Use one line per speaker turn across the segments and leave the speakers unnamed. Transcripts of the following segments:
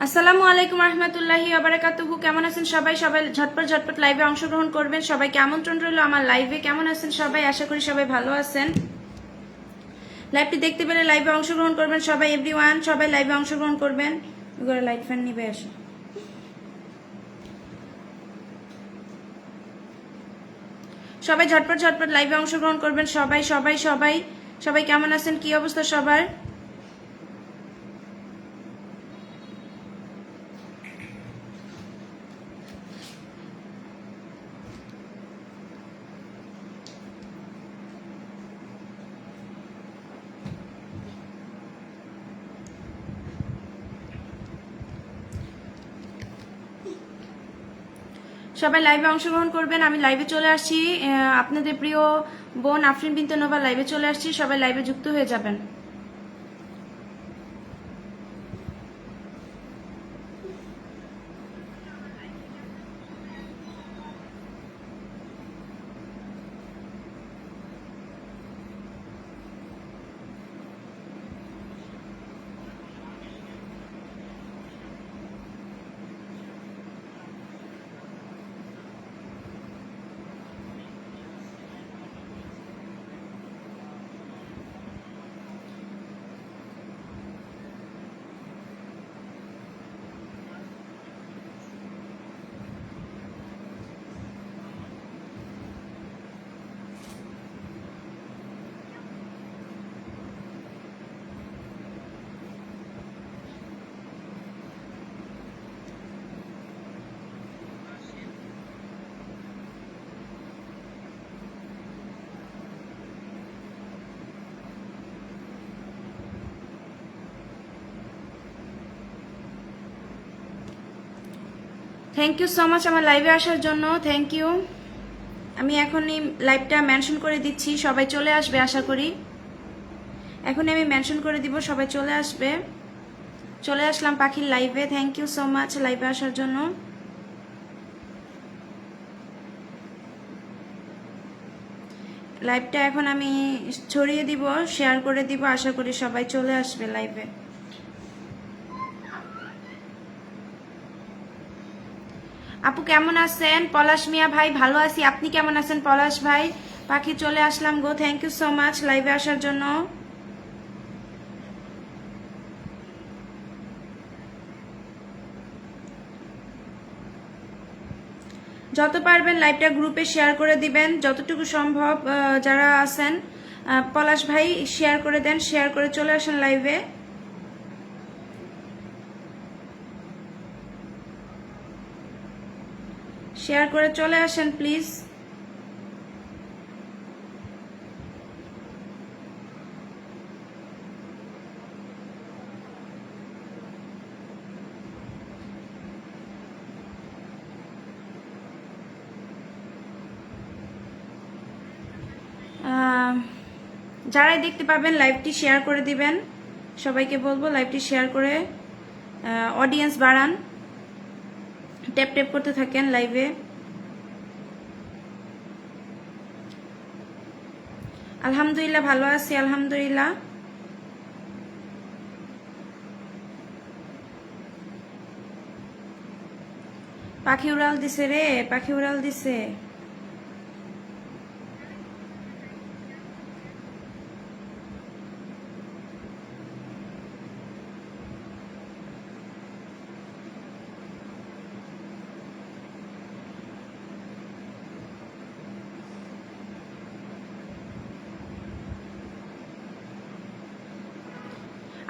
আসসালামু আলাইকুম রহমতুল্লাহি ওবারাকাতুহু। কেমন আছেন সবাই? সবাই ঝটপট ঝটপট লাইভে অংশগ্রহণ করবেন। সবাইকে আমন্ত্রণ রইল আমার লাইভে। কেমন আছেন সবাই? আশা করি সবাই ভালো আছেন। লাইভটি দেখতে পেলে লাইভে অংশগ্রহণ করবেন সবাই। এভরিওয়ান সবাই লাইভে অংশগ্রহণ করবেন। এগুলো লাইট ফ্যান নিবে আসে। সবাই ঝটপট ঝটপট লাইভে অংশগ্রহণ করবেন সবাই সবাই সবাই সবাই কেমন আছেন? কি অবস্থা সবার? সবাই লাইভে অংশগ্রহণ করবেন। আমি লাইভে চলে আসছি। আপনাদের প্রিয় বোন আফরিন বিনতে নোভা লাইভে চলে আসছি। সবাই লাইভে যুক্ত হয়ে যাবেন। থ্যাংক ইউ সো মাচ আমার লাইভে আসার জন্য। Thank you. আমি এখনই লাইভটা মেনশন করে দিচ্ছি, সবাই চলে আসবে আশা করি। এখনই আমি মেনশন করে দিব, সবাই চলে আসবে। চলে আসলাম পাখির লাইভে। থ্যাংক ইউ সো মাচ লাইভে আসার জন্য। লাইভটা এখন আমি ছড়িয়ে দিব, শেয়ার করে দিব। আশা করি সবাই চলে আসবে লাইভে। আপু কেমন আছেন? পলাশ মিয়া ভাই ভালো আছি। আপনি কেমন আছেন পলাশ ভাই? পাখি চলে আসলাম গো। থ্যাংক ইউ সো মাচ লাইভে আসার জন্য। যত পারবেন লাইভটা গ্রুপে শেয়ার করে দিবেন যতটুকু সম্ভব। যারা আছেন পলাশ ভাই শেয়ার করে দেন, শেয়ার করে চলে আসেন লাইভে। শেয়ার করে চলে আসেন প্লিজ। যারাই দেখতে পাবেন লাইভটি শেয়ার করে দিবেন। সবাইকে বলবো লাইভটি শেয়ার করে অডিয়েন্স বাড়ান। ট্যাপ ট্যাপ করতে থাকেন লাইভে। আলহামদুলিল্লাহ ভালো আছি, আলহামদুলিল্লাহ। পাখি উড়াল দিছে রে, পাখি উড়াল দিছে।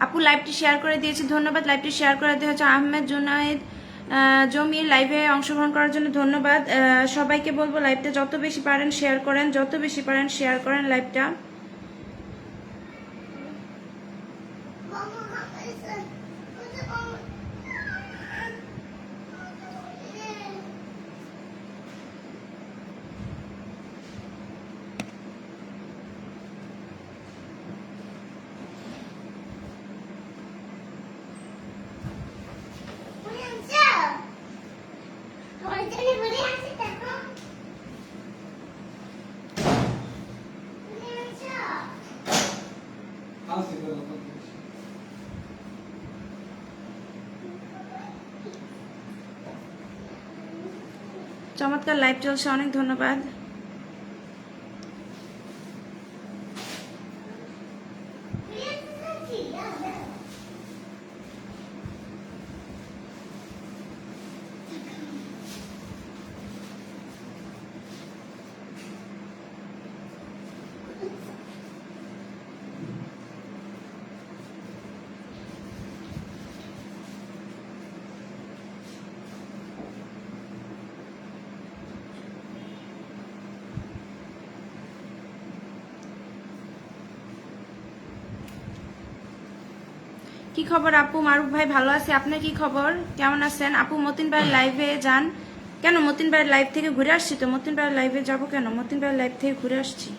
আপু লাইভটি শেয়ার করে দিয়েছি, ধন্যবাদ। লাইভটি শেয়ার করে দেওয়া হচ্ছে আহমেদ জুনায়েদ জমির লাইভে অংশগ্রহণ করার জন্য ধন্যবাদ। সবাইকে বলবো লাইভটা যত বেশি পারেন শেয়ার করেন, যত বেশি পারেন শেয়ার করেন লাইভটা। চমৎকার লাইভ চলছে, অনেক ধন্যবাদ। কি খবর আপু? মারুফ ভাই ভালো আছি, আপনার কি খবর, কেমন আছেন আপু? মতিন ভাইয়ের লাইভে যান কেন? মতিন ভাইয়ের লাইভ থেকে ঘুরে আসছি তো, মতিন ভাইয়ের লাইভে যাব কেন? মতিন ভাইয়ের লাইভ থেকে ঘুরে আসছি।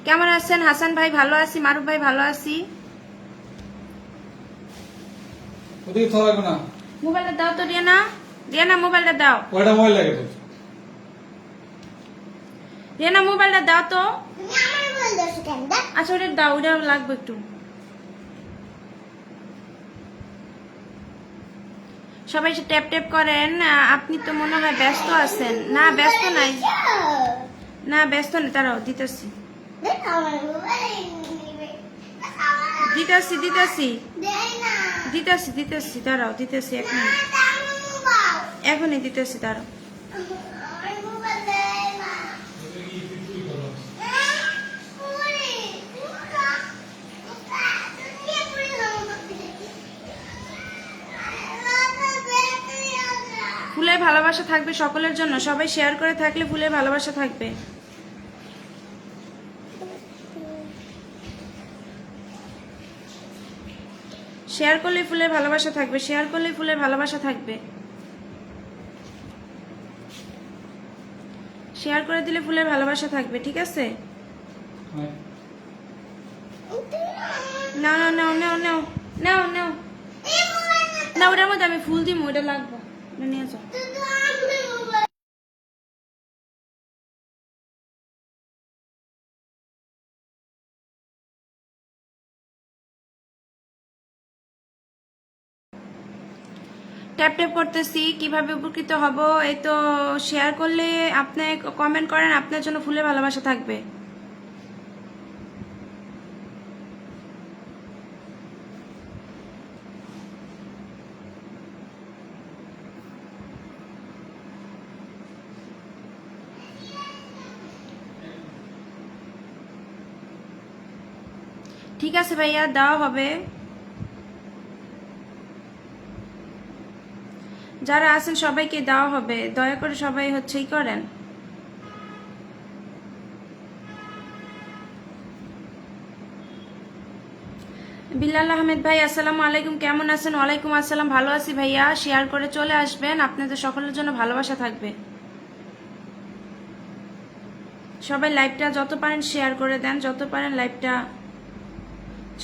কেমন আছেন হাসান ভাই? ভালো আছি। মারুফ ভাই ভালো আছি। মোবাইলটা দাও তো রিয়ানা, রিয়ানা মোবাইলটা দাও।
কয়টা মোবাইল লাগে তোর?
রিয়ানা মোবাইলটা দাও তো। আচ্ছা ওটা দাও, ওটা লাগবে একটু। সবাই ট্যাপ ট্যাপ করেন। আপনি তো মনে হয় ব্যস্ত আছেন। না ব্যস্ত নাই, না ব্যস্ত নেই, তারাও দিতেছি দিতেছি দিতেছি দিতেছি দিতেছি, দাঁড়াও দিতেছি, এখনই দিতেছি, দাঁড়াও। ফুলের ভালোবাসা থাকবে সকলের জন্য, সবাই শেয়ার করে থাকলে ফুলের ভালোবাসা থাকবে। শেয়ার করলে ফুলের ভালোবাসা থাকবে, শেয়ার করলে ফুলের ভালোবাসা থাকবে। শেয়ার করে দিলে ফুলের ভালোবাসা থাকবে, ঠিক আছে? নাও নাও নাও নাও নাও নাও নাও না, ওটার মধ্যে আমি ফুল দিব, ওটা লাগবে, নিয়ে যাও। ট্যাপ ট্যাপ করতেছি, কিভাবে উপকৃত হব? এই তো শেয়ার করলে, আপনি কমেন্ট করেন, আপনার জন্য ফুলের ভালোবাসা থাকবে। ঠিক আছে ভাইয়া, দেওয়া হবে। যারা আছেন সবাইকে দেওয়া হবে, দয়া করে সবাই হচ্ছেই করেন। বিলাল আহমেদ ভাই আসসালামু আলাইকুম, কেমন আছেন? ওয়ালাইকুম আসসালাম, ভালো আছি ভাইয়া। শেয়ার করে চলে আসবেন, আপনাদের সকলের জন্য ভালোবাসা থাকবে। সবাই লাইভটা যত পারেন শেয়ার করে দেন, যত পারেন লাইভটা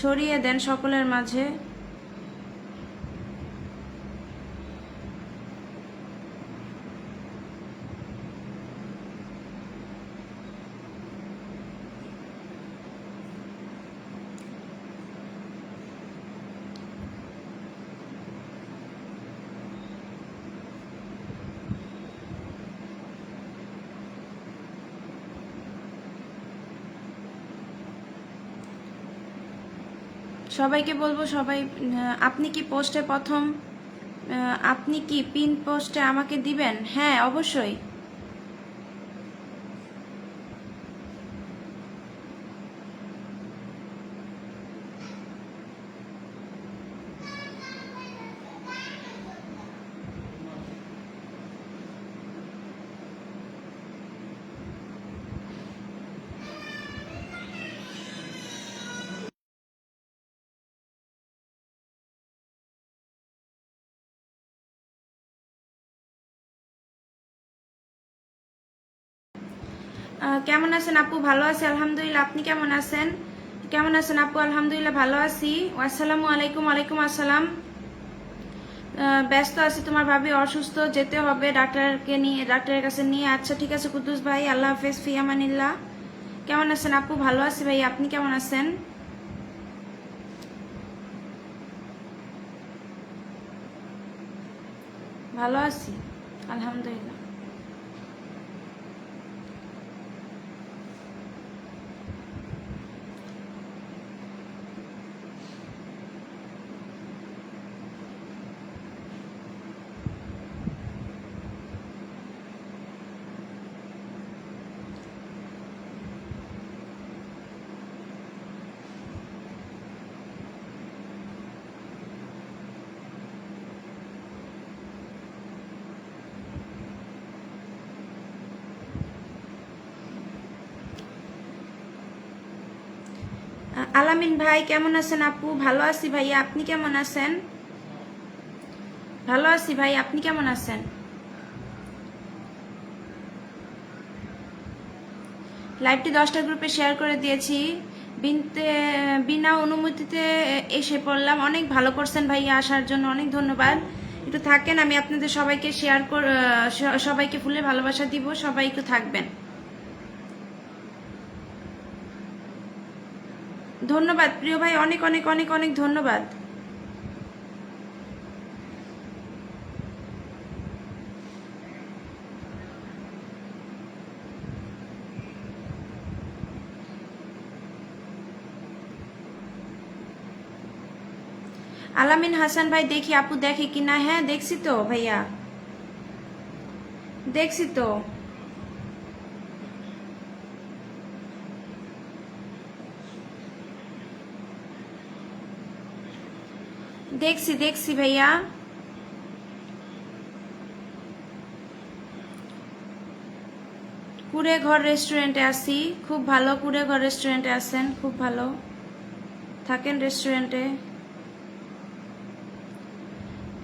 ছড়িয়ে দেন সকলের মাঝে। সবাইকে বলবো, সবাই আপনি কি পোস্টে প্রথম, আপনি কি পিন পোস্টে আমাকে দিবেন? হ্যাঁ অবশ্যই। কেমন আছেন আপু? ভালো আছি আলহামদুলিল্লাহ, আপনি কেমন আছেন? কেমন আছেন আপু? আলহামদুলিল্লাহ ভালো আছি। আসসালামু আলাইকুম। ওয়ালাইকুম আসসালাম। ব্যস্ত আছি, তোমার ভাবি অসুস্থ, যেতে হবে ডাক্তারকে নিয়ে, ডাক্তারের কাছে নিয়ে। আচ্ছা ঠিক আছে কুদ্দুস ভাই, আল্লাহ হাফেজ, ফি আমানিল্লাহ। কেমন আছেন আপু? ভালো আছি ভাই, আপনি কেমন আছেন? ভালো আছি আলহামদুলিল্লাহ। আলামিন ভাই কেমন আছেন আপু? ভালো আছি ভাইয়া, আপনি কেমন আছেন? ভালো আছি ভাই, আপনি কেমন আছেন? লাইভটি 10টা গ্রুপে শেয়ার করে দিয়েছি। বিনা অনুমতিতে এসে পড়লাম। অনেক ভালো করছেন ভাইয়া, আসার জন্য অনেক ধন্যবাদ। একটু থাকেন, আমি আপনাদের সবাইকে সবাইকে ফুলের ভালোবাসা দিব, সবাই একটু থাকবেন। ধন্যবাদ প্রিয় ভাই, অনেক অনেক অনেক অনেক ধন্যবাদ। আলামিন হাসান ভাই, দেখি আপু দেখে কিনা। হ্যাঁ দেখছি তো ভাইয়া, দেখছি তো। দেখছি দেখছি ভাইয়া। কুড়ে ঘর রেস্টুরেন্টে আছি, খুব ভালো। কুড়ে ঘর রেস্টুরেন্টে আছেন, খুব ভালো থাকেন রেস্টুরেন্টে।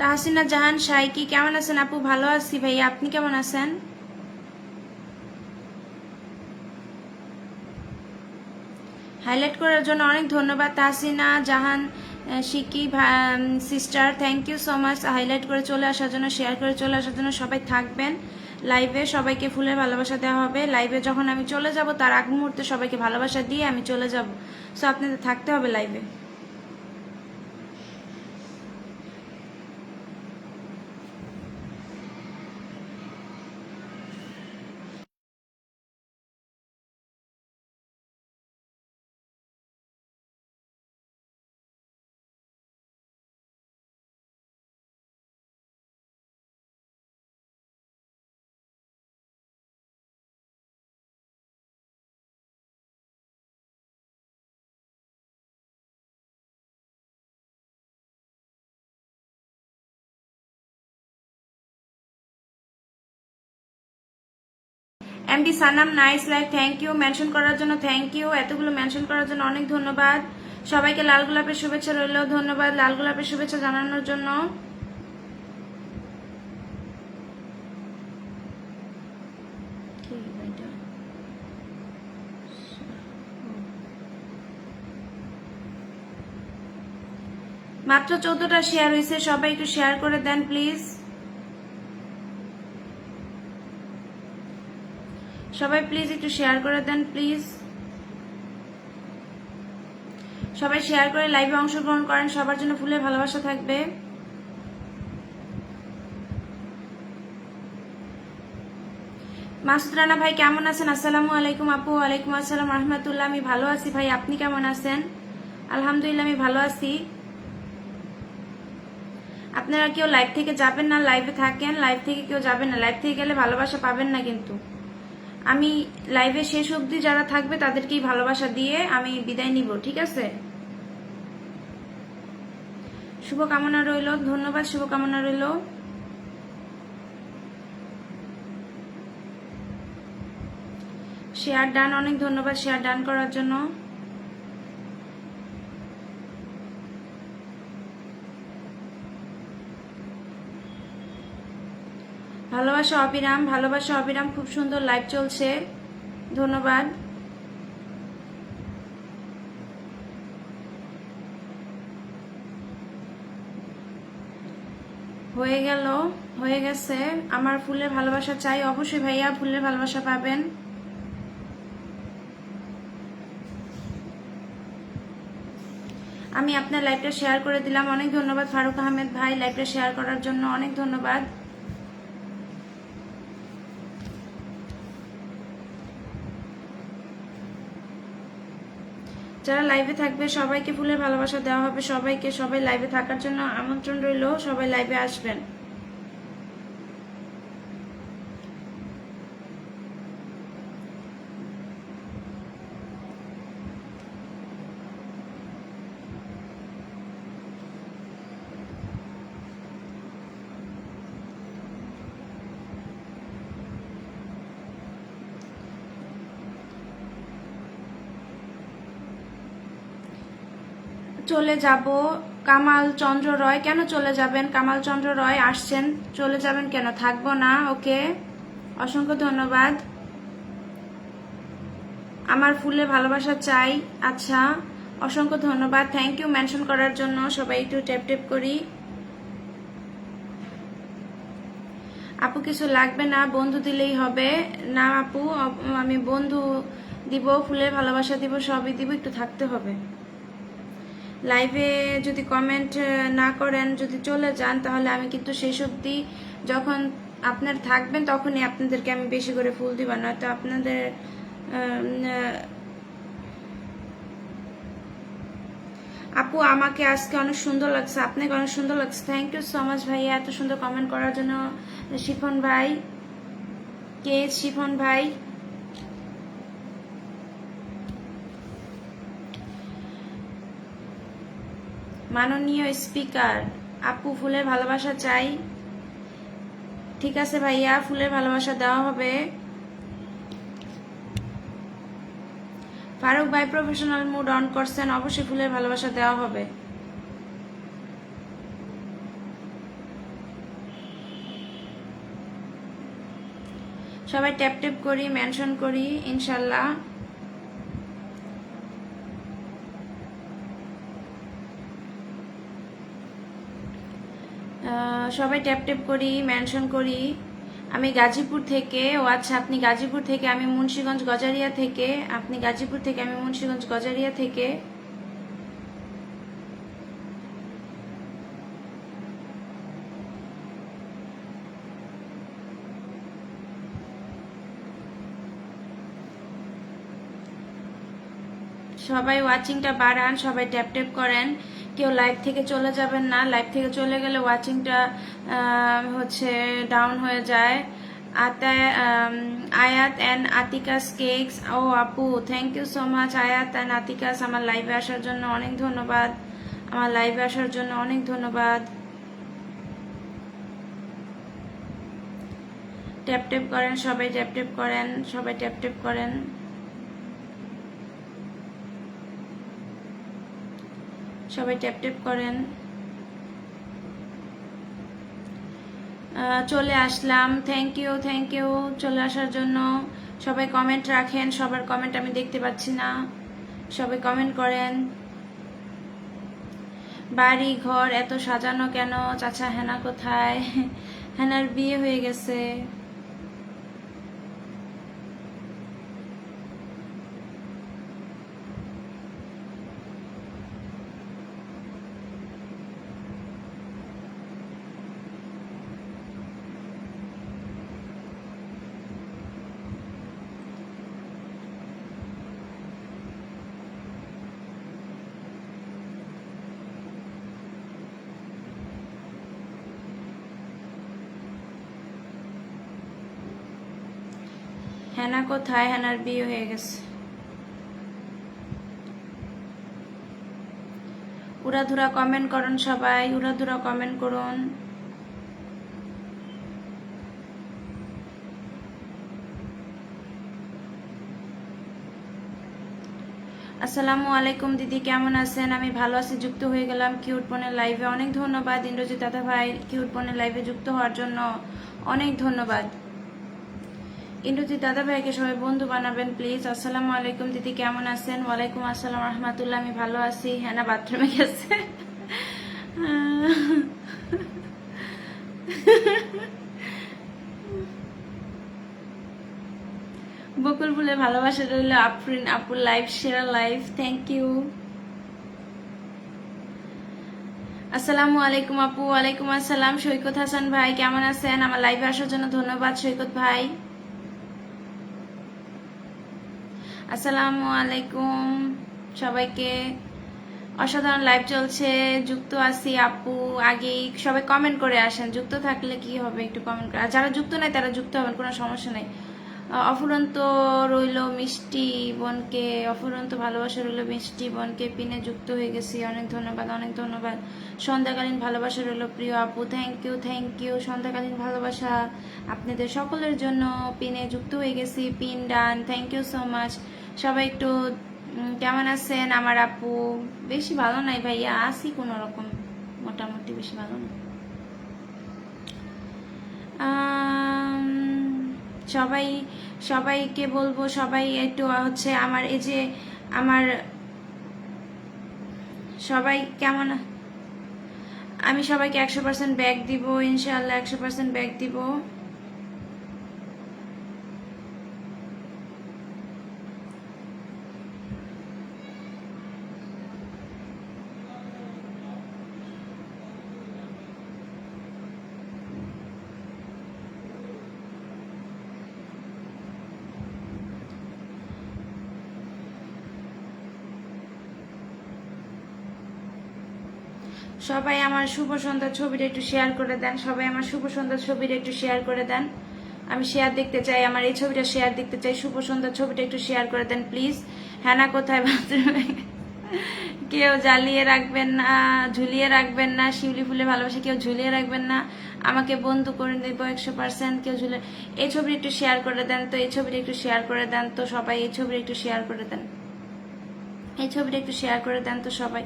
তাহসিনা জাহান শাইকি কেমন আছেন আপু? ভালো আছি ভাইয়া, আপনি কেমন আছেন? হাইলাইট করার জন্য অনেক ধন্যবাদ Tahsina Jahan Shiki sister, thank you so much highlight করে চলে আসার জন্য, শেয়ার করে চলে আসার জন্য। সবাই থাকবেন লাইভে, সবাইকে ফুলের ভালোবাসা দেওয়া হবে। লাইভে যখন আমি চলে যাব তার আগ মুহূর্তে সবাইকে ভালোবাসা দিয়ে আমি চলে যাব, সো আপনাদের থাকতে হবে লাইভে। MD Sanam nice like, thank you mention করার জন্য, থ্যাংক ইউ এতগুলো মেনশন করার জন্য অনেক ধন্যবাদ। সবাইকে লাল গোলাপের শুভেচ্ছা রইল, ধন্যবাদ লাল গোলাপের শুভেচ্ছা জানানোর জন্য। মাত্র 14টা শেয়ার হয়েছে, সবাই একটু শেয়ার করে দেন প্লিজ। সবাই প্লিজ একটু শেয়ার করে দেন প্লিজ। সবাই শেয়ার করে লাইভে অংশগ্রহণ করেন, সবার জন্য ফুলের ভালোবাসা থাকবে। মাসুদ রানা ভাই কেমন আছেন? আসসালামু আলাইকুম আপু। ওয়ালাইকুম আসসালাম রহমতুল্লাহ। আমি ভালো আছি ভাই, আপনি কেমন আছেন? আলহামদুলিল্লাহ আমি ভালো আছি। আপনারা কেউ লাইভ থেকে যাবেন না, লাইভে থাকেন। লাইভ থেকে কেউ যাবেন না, লাইভ থেকে গেলে ভালোবাসা পাবেন না কিন্তু। আমি লাইভে শেষ অবধি যারা থাকবে তাদেরকেই ভালোবাসা দিয়ে আমি বিদায় নিব, ঠিক আছে? শুভকামনা রইল, ধন্যবাদ, শুভকামনা রইল। শেয়ার ডান, অনেক ধন্যবাদ শেয়ার ডান করার জন্য। ভালোবাসা অবিরাম, ভালোবাসা অবিরাম, খুব সুন্দর লাইভ চলছে, ধন্যবাদ। হয়ে গেল, হয়ে গেছে। আমার ফুলের ভালোবাসা চাই, অবশ্যই ভাইয়া ফুলের ভালোবাসা পাবেন। আমি আপনার লাইভটা শেয়ার করে দিলাম, অনেক ধন্যবাদ ফারুক আহমেদ ভাই লাইভটা শেয়ার করার জন্য, অনেক ধন্যবাদ। যারা লাইভে থাকবে সবাইকে ফুলের ভালোবাসা দেওয়া হবে, সবাইকে, সবাই লাইভে থাকার জন্য আমন্ত্রণ রইল, সবাই লাইভে আসবেন। চলে যাব। কামাল চন্দ্র রয়, কেন চলে যাবেন? কামাল চন্দ্র রয় আসছেন, চলে যাবেন কেন? থাকবো না। ওকে, অসংখ্য ধন্যবাদ। আমার ফুলে ভালোবাসা চাই। আচ্ছা, অসংখ্য ধন্যবাদ, থ্যাংক ইউ মেনশন করার জন্য। সবাই একটু ট্যাপ ট্যাপ করি। আপু কিছু লাগবে না, বন্ধু দিলেই হবে। না আপু, আমি বন্ধু দিব, ফুলের ভালোবাসা দিব, সবই দিব, একটু থাকতে হবে। লাইভে যদি কমেন্ট না করেন, যদি চলে যান, তাহলে আমি কিন্তু শেষ অবধি যখন আপনার থাকবেন তখনই আপনাদেরকে আমি বেশি করে ফুল দিব, না তো আপনাদের আপু আমাকে আজকে অনেক সুন্দর লাগছে, আপনাকে অনেক সুন্দর লাগছে। থ্যাংক ইউ সো মাচ ভাইয়া এত সুন্দর কমেন্ট করার জন্য। শিফন ভাই, কে শিফন ভাই? মাননীয় স্পিকার, আপু ফুলের ভালোবাসা চাই। ঠিক আছে ভাইয়া, ফুলের ভালোবাসা দেওয়া হবে। ফারুক ভাই প্রফেশনাল মুড অন করছেন, অবশ্যই ফুলের ভালোবাসা দেওয়া হবে। সবাই ট্যাপ ট্যাপ করি, মেনশন করি ইনশাল্লাহ। সবাই ট্যাপ ট্যাপ করি, মেনশন করি। আমি গাজীপুর থেকে। ও আচ্ছা, আপনি গাজীপুর থেকে, আমি মুন্সিগঞ্জ গজারিয়া থেকে। আপনি গাজীপুর থেকে, আমি মুন্সিগঞ্জ গজারিয়া থেকে। সবাই ওয়াচিংটা বাড়ান, সবাই ট্যাপ ট্যাপ করেন। কেউ লাইভ থেকে চলে যাবেন না, লাইভ থেকে চলে গেলে ওয়াচিংটা হচ্ছে ডাউন হয়ে যায়। আয়াত অ্যান্ড আতিকাস কেকস, ও আপু থ্যাংক ইউ সো মাচ আয়াত অ্যান্ড আতিকাস, আমার লাইভে আসার জন্য অনেক ধন্যবাদ। আমার লাইভে আসার জন্য অনেক ধন্যবাদ। ট্যাপ ট্যাপ করেন, সবাই ট্যাপ ট্যাপ করেন, সবাই ট্যাপ ট্যাপ করেন। সবাই ট্যাপ ট্যাপ করেন। চলে আসলাম, থ্যাংক ইউ, থ্যাংক ইউ চলে আসার জন্য। সবাই কমেন্ট রাখেন, সবার কমেন্ট আমি দেখতে পাচ্ছি না, সবাই কমেন্ট করেন। বাড়ি ঘর এত সাজানো কেন? চাচা হেনা কোথায়? হেনার বিয়ে হয়ে গেছে। হেনা কোথায়? হেনার বিয়ে হয়ে গেছে। উড়াধুরা কমেন্ট করুন সবাই, উড়াধুরা কমেন্ট করুন। আসসালামু আলাইকুম দিদি, কেমন আছেন? আমি ভালো আছি, যুক্ত হয়ে গেলাম কিউট বোনের লাইভে। অনেক ধন্যবাদ ইন্দ্রজিৎ দাদা ভাই, কিউট বোনের লাইভে যুক্ত হওয়ার জন্য অনেক ধন্যবাদ। ইন্দ্রজিৎ দাদা ভাইকে সবাই বন্ধু বানাবেন প্লিজ। আসসালামু আলাইকুম দিদি, কেমন আছেন? ওয়ালাইকুম আসসালাম রহমতুল্লাহ, আমি ভালো আছি। হ্যাঁ, বাথরুমে গেছে। বকুল ফুলে ভালোবাসা রইল। আফরিন আপুর লাইভ সেরা লাইভ, থ্যাংক ইউ। আসসালামু আলাইকুম আপু। ওয়ালাইকুম আসসালাম। সৈকত হাসান ভাই কেমন আছেন? আমার লাইভে আসার জন্য ধন্যবাদ সৈকত ভাই। আসসালামু আলাইকুম সবাইকে। অসাধারণ লাইভ চলছে, যুক্ত আছি আপু। আগেই সবাই কমেন্ট করে আসেন, যুক্ত থাকলে কি হবে, একটু কমেন্ট করে। আর যারা যুক্ত নাই তারা যুক্ত হবেন, কোনো সমস্যা নাই। অফুরন্ত রইল মিষ্টি বোনকে, অফুরন্ত ভালোবাসা রইল মিষ্টি বোনকে, পিনে যুক্ত হয়ে গেছি, অনেক ধন্যবাদ, অনেক ধন্যবাদ। সন্ধ্যাকালীন ভালোবাসা রইল প্রিয় আপু, থ্যাংক ইউ, থ্যাংক ইউ। সন্ধ্যাকালীন ভালোবাসা আপনাদের সকলের জন্য। পিনে যুক্ত হয়ে গেছি, pin done, thank you so much. সবাই একটু কেমন আছেন আমার আপু? বেশি ভালো নাই ভাইয়া, আসি কোনো রকম, মোটামুটি, বেশি ভালো না। সবাই সবাইকে বলবো, সবাই একটু হচ্ছে আমার এই যে আমার সবাই কেমন, আমি সবাইকে 100% ব্যাক দিব ইনশাআল্লাহ, 100% ব্যাক দিব। সবাই আমার শুভ সন্ধ্যার ছবিটা একটু শেয়ার করে দেন, সবাই আমার শুভ সন্ধ্যার ছবিটা একটু শেয়ার করে দেন। আমি শেয়ার দেখতে চাই, আমার এই ছবিটা শেয়ার দেখতে চাই, শুভ সন্ধ্যার ছবিটা একটু শেয়ার করে দেন প্লিজ। হ্যানা কোথায় বাথরুমে? কেউ জ্বালিয়ে রাখবেন না, ঝুলিয়ে রাখবেন না, শিউলি ফুলে ভালোবাসে কেউ ঝুলিয়ে রাখবেন না, আমাকে বন্ধু করে দেবো 100%। কেউ ঝুলে, এই ছবিটা একটু শেয়ার করে দেন তো, এই ছবিটা একটু শেয়ার করে দেন তো সবাই, এই ছবিটা একটু শেয়ার করে দেন, এই ছবিটা একটু শেয়ার করে দেন তো সবাই।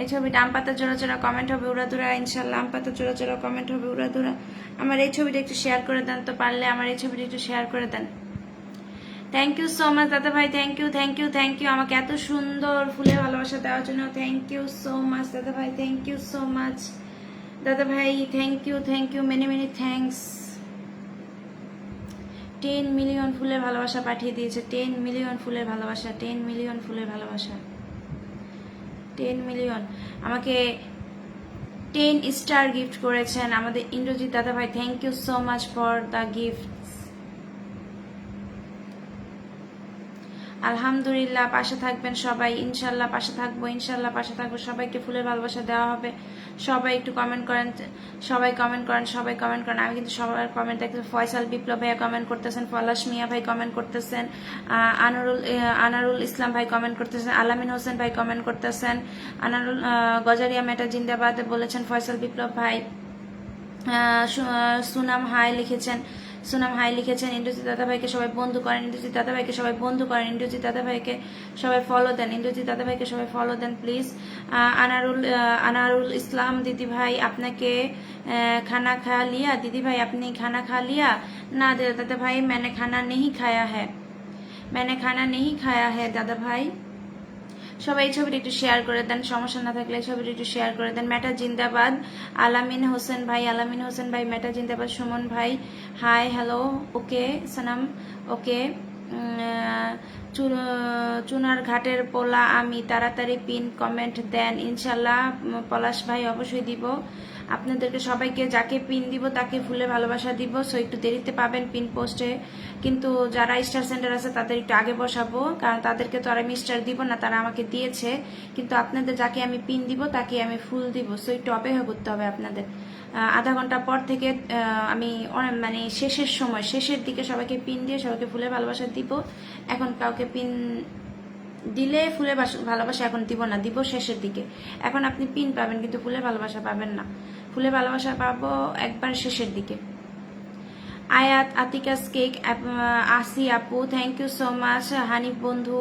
এই ছবিটা আম পাতা জোড়া জোড়া কমেন্ট হবে উড়াদুরা, ইনশাল্লাহ আম পাতা জোড়া জোড়া কমেন্ট হবে উড়াদুরা। আমার এই ছবিটা একটু শেয়ার করে দেন তো, পারলে আমার এই ছবিটা একটু শেয়ার করে দেন। থ্যাংক ইউ সো মাচ দাদা ভাই, thank you thank you thank you, আমাকে এত সুন্দর ফুলে ভালোবাসা দেওয়ার জন্য থ্যাংক ইউ সো মাচ দাদা ভাই, থ্যাংক ইউ সো মাচ দাদা ভাই, thank you many many thanks. 10 million ফুলের ভালোবাসা পাঠিয়ে দিয়েছে, 10 মিলিয়ন ফুলের ভালোবাসা, 10 মিলিয়ন ফুলের ভালোবাসা, 10 মিলিয়ন। আমাকে 10 স্টার গিফট করেছেন আমাদের ইন্দ্রজিৎ দাদা ভাই, thank you so much for the gift. আলহামদুলিল্লাহ, পাশে থাকবেন সবাই, ইনশাল্লাহ পাশে থাকবো, ইনশাল্লাহ পাশে থাকবো, সবাইকে ফুলের ভালোবাসা দেওয়া হবে। সবাই একটু কমেন্ট করেন, সবাই কমেন্ট করেন, সবাই কমেন্ট করেন। আমি কিন্তু সবার কমেন্ট দেখতেছি, ফয়সাল বিপ্লব ভাইয়া কমেন্ট করতেছেন, পলাশ মিয়া ভাই কমেন্ট করতেছেন, আনারুল ইসলাম ভাই কমেন্ট করতেছেন, আলামিন হোসেন ভাই কমেন্ট করতেছেন, গজারিয়া মেটা জিন্দাবাদ বলেছেন ফয়সাল বিপ্লব ভাই, সুনাম হাই লিখেছেন, সুনাম হাই লিখেছেন। ইন্দ্রজিৎ দাদা ভাইকে সবাই বন্ধু করেন, ইন্দ্রজিৎ দাদা ভাইকে সবাই বন্ধু করেন, ইন্দ্রজিৎ দাদা ভাইকে সবাই ফলো দেন, ইন্দ্রজিৎ দাদা ভাইকে সবাই ফলো দেন প্লিজ। আনারুল ইসলাম দিদি ভাই, আপনাকে খানা খা লিয়া? দিদি ভাই আপনি খানা খা লিয়া? না দাদা ভাই, मैंने खाना नहीं खाया है, मैंने खाना नहीं खाया है দাদা ভাই। সবাই এই ছবিটা একটু শেয়ার করে দেন, সমস্যা না থাকলে এই ছবিটা একটু শেয়ার করে দেন। মেটা জিন্দাবাদ, আলামিন হোসেন ভাই, আলামিন হোসেন ভাই, মেটা জিন্দাবাদ। সুমন ভাই হাই, হ্যালো, ওকে সনম, ওকে। চুনার ঘাটের পোলা আমি, তাড়াতাড়ি পিন কমেন্ট দেন ইনশাল্লাহ। পলাশ ভাই অবশ্যই দিব আপনাদেরকে সবাইকে, যাকে পিন দিব তাকে ফুলে ভালোবাসা দিব। সো একটু দেরিতে পাবেন পিন পোস্টে, কিন্তু যারা স্টার সেন্টার আছে তাদের একটু আগে বসাবো, কারণ তাদেরকে তো আর আমি স্টার দিব না, তারা আমাকে দিয়েছে, কিন্তু আপনাদের যাকে আমি পিন দিব তাকে আমি ফুল দিব। সো একটু অপেক্ষা করতে হবে আপনাদের। আধা ঘন্টা পর থেকে আমি মানে শেষের সময়, শেষের দিকে সবাইকে পিন দিয়ে সবাইকে ফুলে ভালোবাসা দিব। এখন কাউকে পিন দিলে ফুলে ভালোবাসা এখন দিব না, দিব শেষের দিকে। এখন আপনি পিন পাবেন কিন্তু ফুলে ভালোবাসা পাবেন না, ফুলে ভালোবাসা পাবো একবার শেষের দিকে। আয়াত আতিকাস কেক, আসি আপু, thank you so much. Hanif বন্ধু,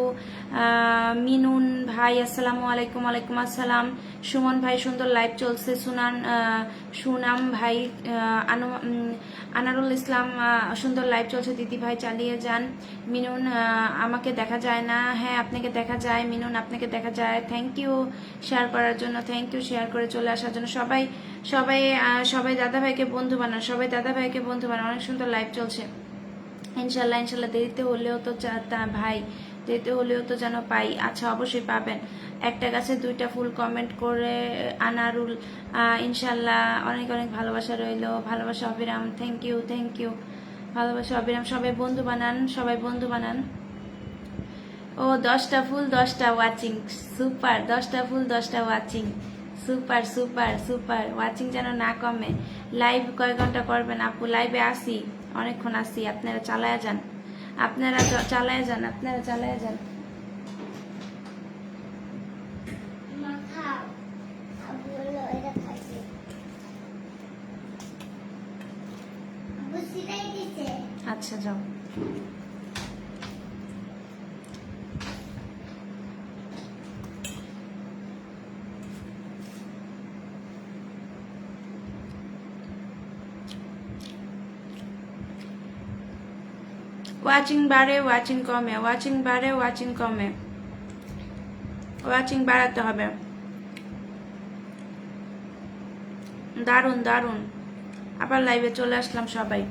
মিনুন ভাই আসসালামু আলাইকুম, ওয়ালাইকুম আসসালাম। সুমন ভাই সুন্দর লাইভ চলছে। সুনাম ভাই, আনারুল ইসলাম সুন্দর লাইভ চলছে, দিদি ভাই চালিয়ে যান। মিনুন আমাকে দেখা যায় না, হ্যাঁ আপনাকে দেখা যায় মিনুন, আপনাকে দেখা যায়। থ্যাংক ইউ শেয়ার করার জন্য, থ্যাংক ইউ শেয়ার করে চলে আসার জন্য। সবাই সবাই সবাই দাদা ভাইকে বন্ধু বানান, সবাই দাদা ভাইকে বন্ধু বানান, অনেক সুন্দর লাইভ চলছে। ইনশাল্লাহ ইনশাল্লাহ, দেরিতে হলেও তো ভাই, দেরিতে হলেও তো যেন পাই। আচ্ছা অবশ্যই পাবেন, একটা গাছে দুইটা ফুল কমেন্ট করে আনারুল, ইনশাল্লাহ অনেক অনেক ভালোবাসা রইল, ভালোবাসা অবিরাম। থ্যাংক ইউ ভালোবাসা অবিরাম। সবাই বন্ধু বানান, সবাই বন্ধু বানান। ও 10টা ফুল 10টা ওয়াচিং, সুপার, 10টা ফুল 10টা watching, super super super. Watching যেন না কমে। লাইভ কয় ঘন্টা করবেন আপু? লাইভে আসি, অনেকক্ষণ আসি, আপনারা চালায়া যান, আপনারা চালায়া যান, আপনারা চালায়া যান। আচ্ছা যাও। ওয়াচিং বাড়ে ওয়াচিং কমে, ওয়াচিং বাড়ে ওয়াচিং কমে, ওয়াচিং বাড়াতে হবে। দারুণ দারুণ, আবার লাইভে চলে আসলাম সবাই।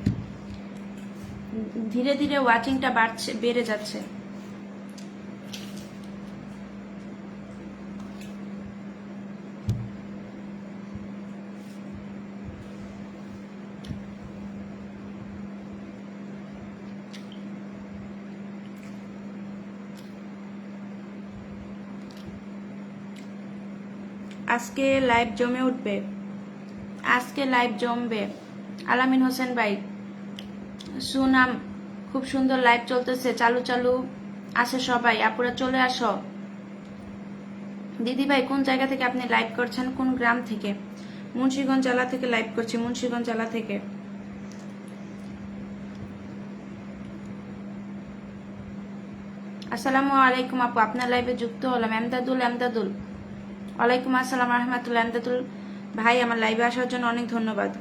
ধীরে ধীরে ওয়াচিংটা বাড়ছে, বেড়ে যাচ্ছে। আজকে লাইভ জমে উঠবে, আজকে লাইভ জমবে। আলামিন হোসেন ভাই, সুনাম, খুব সুন্দর লাইভ চলতেছে, চালু চালু আসে সবাই, আপুরা চলে আসো। দিদি ভাই কোন জায়গা থেকে আপনি লাইভ করছেন, কোন গ্রাম থেকে? মুন্সিগঞ্জ জেলা থেকে লাইভ করছি, মুন্সিগঞ্জ জেলা থেকে। আসসালামু আলাইকুম আপু, আপনার লাইভে যুক্ত হলাম। এমদাদুল, এমদাদুল, ওয়ালাইকুম আসসালাম রহমতুল্লাহ। এমদাদুল ভাই, আমার লাইভে আসার জন্য অনেক ধন্যবাদ।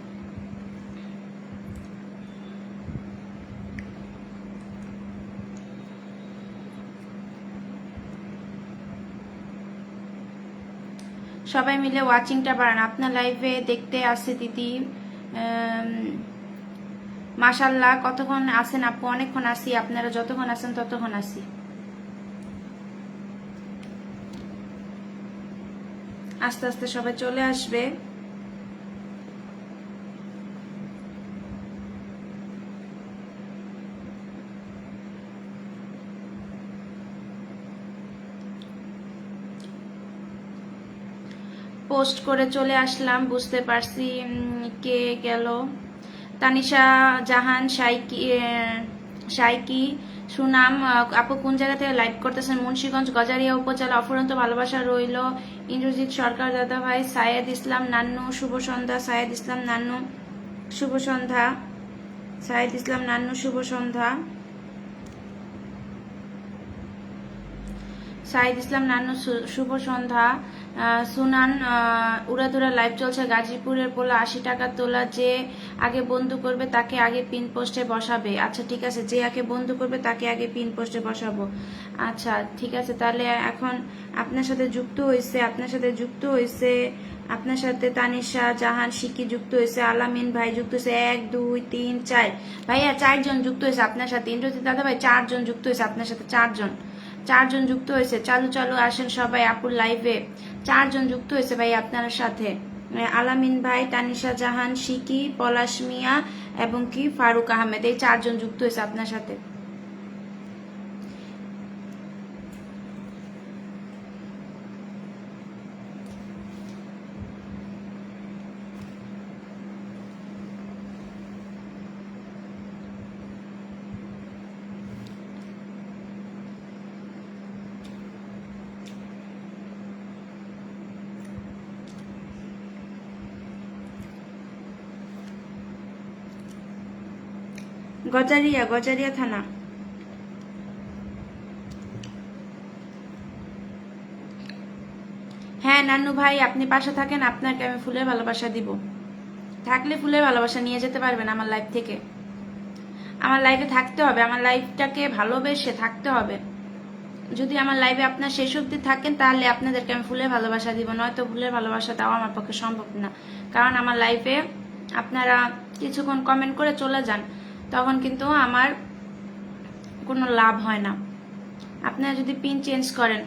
সবাই মিলে ওয়াচিংটা বাড়ান। আপনার লাইভে দেখতে আসছে দিদি, মাশাল্লাহ। কতক্ষণ আসেন আপু? অনেকক্ষণ আসি, আপনারা যতক্ষণ আসেন ততক্ষণ আসি। আস্তে আস্তে সবাই চলে আসবে। পোস্ট করে চলে আসলাম, বুঝতে পারছি কে গেল। তানিশা জাহান, সাইকি, সুনাম আপু কোন জায়গা থেকে লাইভ করতেছেন? মুন্সিগঞ্জ গজারিয়া উপজেলা। অফুরন্ত ভালোবাসা রইল। ইন্দ্রজিৎ সরকার দাদা ভাই, সায়েদ ইসলাম নান্নু, শুভ সন্ধ্যা। সায়েদ ইসলাম নান্নু, শুভ সন্ধ্যা। সায়েদ ইসলাম নান্নু, শুভ সন্ধ্যা। সাইদ ইসলাম নান্নু, শুভ সন্ধ্যা। সুনান, উড়াধুরা লাইভ চলছে। গাজীপুরের পোলা 80 টাকা তোলা। যে আগে বন্ধু করবে তাকে আগে পিন পোস্টে বসাবে। আচ্ছা ঠিক আছে, যে আগে বন্ধু করবে তাকে আগে পিন পোস্টে বসাবো। আচ্ছা ঠিক আছে, তাহলে এখন আপনার সাথে যুক্ত হয়েছে, আপনার সাথে যুক্ত হয়েছে, আপনার সাথে তানিশা জাহান শিকি যুক্ত হয়েছে, আলামিন ভাই যুক্ত হয়েছে। 1 2 3 4 ভাইয়া 4 জন যুক্ত হয়েছে আপনার সাথে। ইন্দ্রজিৎ দাদা ভাই 4 জন যুক্ত হয়েছে আপনার সাথে, 4 জন, 4 জন যুক্ত হয়েছে। চালু চালু আসেন সবাই আপুর লাইভে। 4 জন যুক্ত হয়েছে ভাই আপনার সাথে। আলামিন ভাই, তানিশা জাহান, শিকি, পলাশ মিয়া এবং কি ফারুক আহমেদ, এই 4 জন যুক্ত হয়েছে আপনার সাথে। গজারিয়া, গজারিয়া থানা। হ্যাঁ নান্নু ভাই, আপনি পাশে থাকেন, আপনাকে আমি ফুলের ভালোবাসা দিব। থাকলে ফুলের ভালোবাসা নিয়ে যেতে পারবেন আমার লাইফ থেকে। আমার লাইফে থাকতে হবে, আমার লাইফটাকে ভালোবেসে থাকতে হবে। যদি আমার লাইফে আপনার শেষ অবধি থাকেন তাহলে আপনাদেরকে আমি ফুলের ভালোবাসা দিব, নয়তো ফুলের ভালোবাসা দেওয়া আমার পক্ষে সম্ভব না। কারণ আমার লাইফে আপনারা কিছুক্ষণ কমেন্ট করে চলে যান, তখন কিন্তু আমার কোনো লাভ হয় না। আপনারা যদি পিন চেঞ্জ করেন,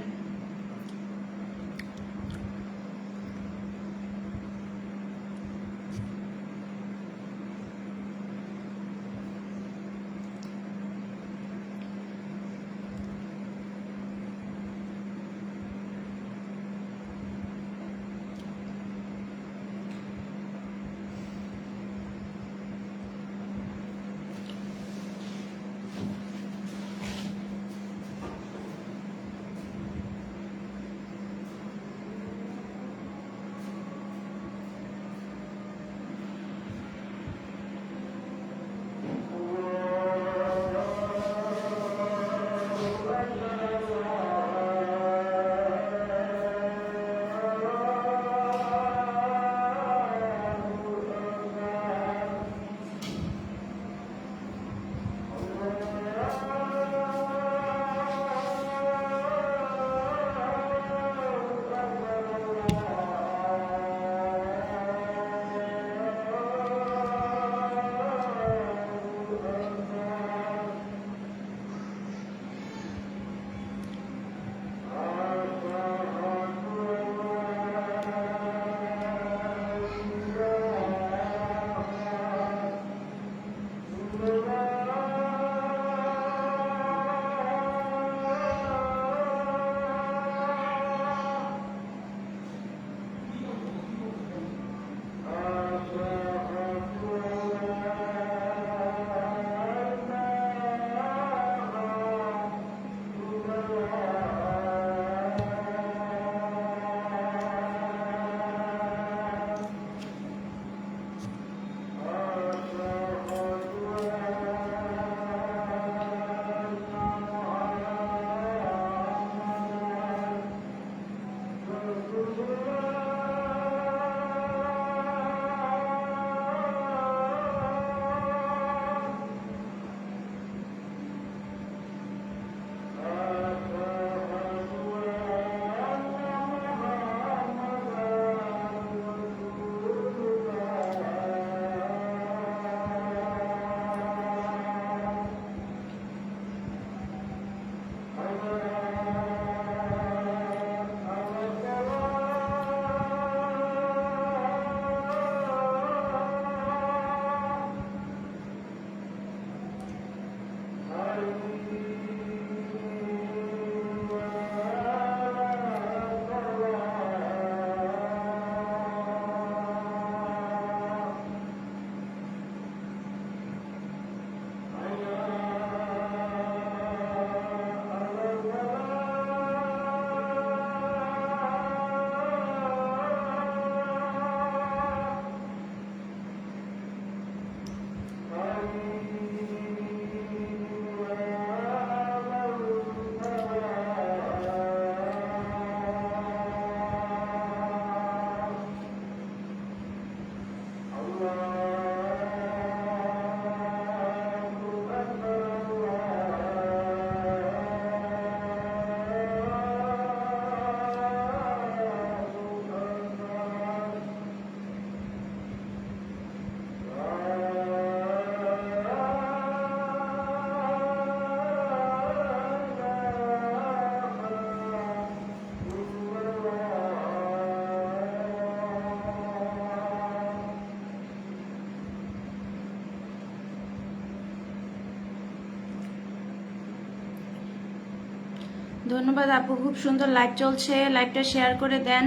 ধন্যবাদ আপু, খুব সুন্দর লাইভ চলছে, লাইভটা শেয়ার করে দেন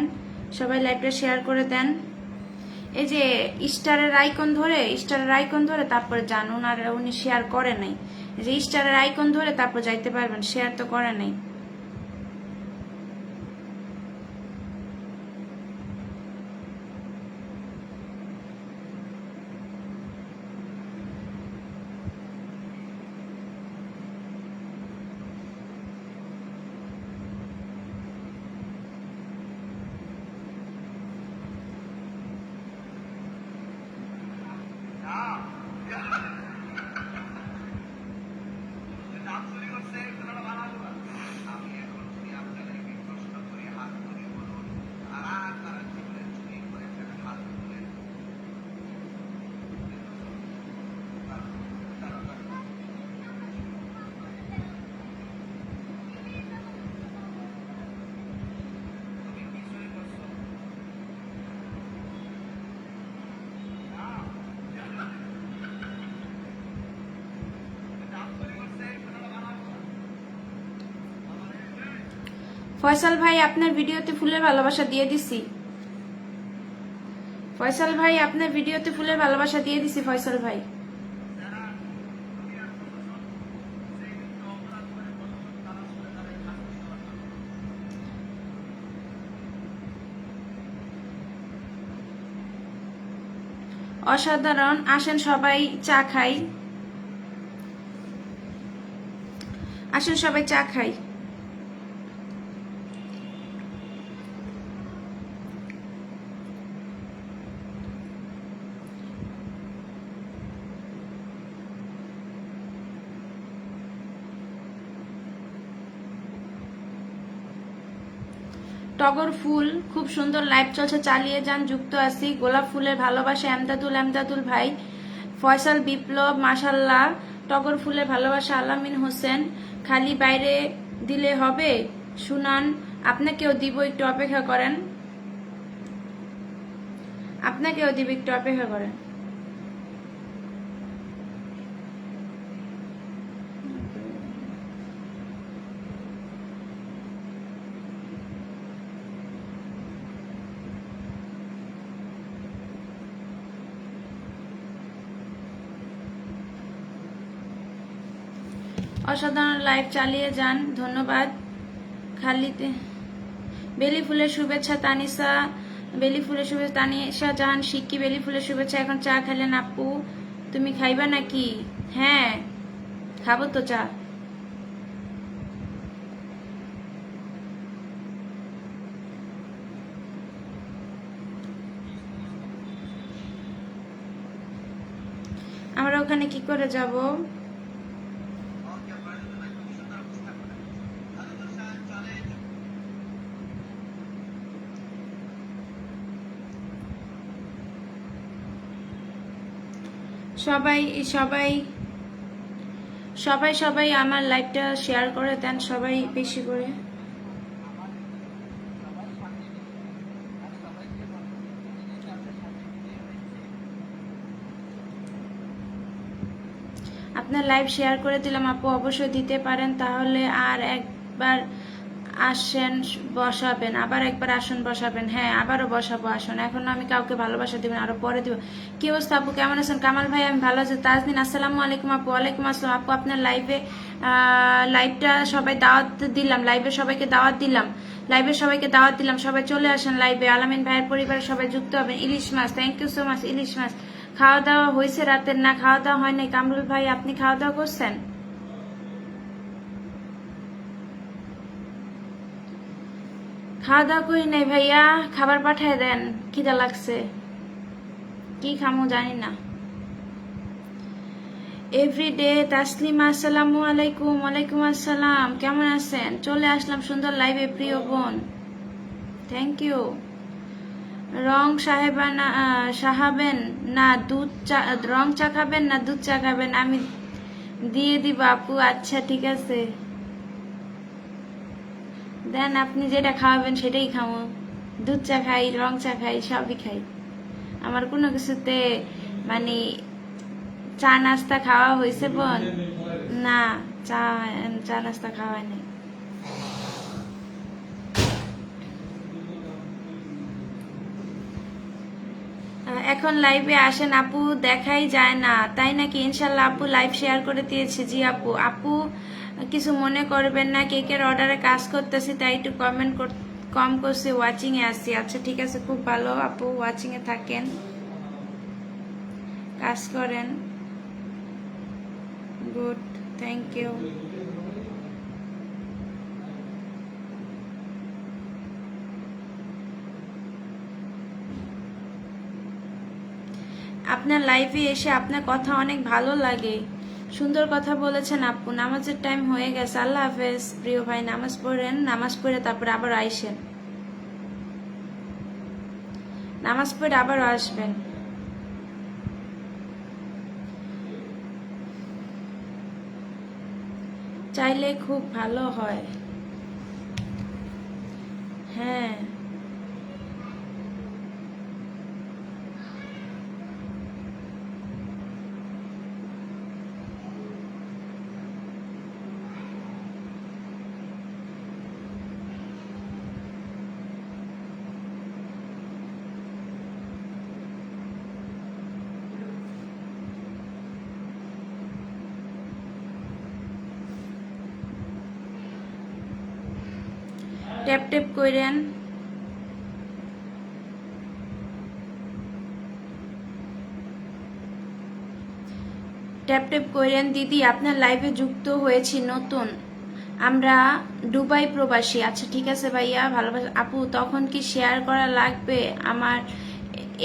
সবাই, লাইভটা শেয়ার করে দেন। এই যে স্টারের আইকন ধরে তারপরে জানুন, আর উনি শেয়ার করে নাই, এই যে স্টারের আইকন ধরে তারপর যাইতে পারবেন, শেয়ার তো করে নাই। ফয়সাল ভাই আপনার ভিডিওতে ফুলের ভালোবাসা দিয়ে দিছি, ফয়সাল ভাই আপনার ভিডিওতে ফুলের ভালোবাসা দিয়ে দিছি ফয়সাল ভাই। অসাধারণ, আসেন সবাই চা খাই, আসেন সবাই চা খাই। টগর ফুল খুব সুন্দর লাইভ চলছে, চালিয়ে যান, যুক্ত আছি। গোলাপ ফুলের ভালোবাসা এমদাদুল ভাই, ফয়সাল বিপ্লব মাশাল্লাহ। টগর ফুলের ভালোবাসা আলামিন হোসেন, খালি বাইরে দিলে হবে শুনান, আপনাকেও দিব, একটু অপেক্ষা করেন, আপনাকেও দিব, একটু অপেক্ষা করেন। অসাধারণ লাইভ চালিয়ে যান, ধন্যবাদ। খালিতে বেলি ফুলের শুভেচ্ছা তানিসা, বেলি ফুলের শুভেচ্ছা তানিসা জাহান শিকি, বেলি ফুলের শুভেচ্ছা। এখন চা খেলেন আপু, তুমি খাইবা নাকি? হ্যাঁ খাবো তো চা। আমরা ওখানে কি করে যাব? সবাই সবাই সবাই সবাই আমার লাইভটা শেয়ার করে দেন সবাই বেশি করে। আপনার লাইভ শেয়ার করে দিলাম আপু, অবশ্যই দিতে পারেন, তাহলে আর একবার আসেন বসাবেন, আবার একবার আসন বসাবেন। হ্যাঁ আবারও বসাবো আসন, এখন আমি কাউকে ভালোবাসা দিবেন, আরো পরে দিব। কি অবস্থা আপু, কেমন আছেন? কামাল ভাই আমি ভালো আছি। তাজদিন আসসালামু আলাইকুম আপু। ওয়ালাইকুম আসসালাম আপু, আপনার লাইভটা সবাই দাওয়াত দিলাম, লাইভে সবাইকে দাওয়াত দিলাম, সবাই চলে আসেন লাইভে। আলামিন ভাইয়ের পরিবারের সবাই যুক্ত হবেন। ইলিশ মাছ, থ্যাংক ইউ সো মাচ। ইলিশ মাছ খাওয়া দাওয়া হয়েছে রাতের? না খাওয়া দাওয়া হয় নাই। কামরুল ভাই আপনি খাওয়া দাওয়া করছেন? খাওয়া দাওয়া করি নাই ভাইয়া, খাবার পাঠায় দেন, খিদা লাগছে, কি খামো জানি না। এভরিডে তাসলিমা আসসালামু আলাইকুম। ওয়ালাইকুম আসসালাম, কেমন আছেন? চলে আসলাম সুন্দর লাইভে প্রিয় বোন, থ্যাংক ইউ। রং সাহাবেন না দুধ চা, রং চা খাবেন না দুধ চা খাবেন? আমি দিয়ে দিব আপু। আচ্ছা ঠিক আছে, দেন আপনি যেটা খাওয়াবেন সেটাই খাবো। দুধ চা খাই, রং চা খাই, সবই খাই, আমার কোনো কিছুতে মানে চা নাস্তা খাওয়া হয়েছে বোন? না, চা নাস্তা খাওয়া নেই। এখন লাইভে আসেন আপু, দেখাই যায় না তাই নাকি? ইনশাল্লাহ আপু লাইভ শেয়ার করে দিয়েছি। জি আপু, আপু কিছু মনে করবেন না, কেকের অর্ডারে কাজ করতেছি তাই একটু কমেন্ট কম করছি, ওয়াচিং এ আসছি। আচ্ছা ঠিক আছে, খুব ভালো আপু, ওয়াচিং এ থাকেন, কাজ করেন। Good, thank you. আপনার লাইভে এসে আপনার কথা অনেক ভালো লাগে, সুন্দর কথা বলেছেন আপু। নামাজের টাইম হয়ে গেছে, আল্লাহ হাফেজ প্রিয় ভাই। নামাজ পড়েন, নামাজ পড়ে তারপরে আবার আইসেন, নামাজ পড়ে আবার আসবেন। চাইলে খুব ভালো হয়। হ্যাঁ, ট্যাপ ট্যাপ করেন। ট্যাপ ট্যাপ করেন দিদি, আপনার লাইভে যুক্ত হয়েছি নতুন, আমরা দুবাই প্রবাসী। আচ্ছা ঠিক আছে ভাইয়া, ভালোবাসা আপু। তখন কি শেয়ার করা লাগবে? আমার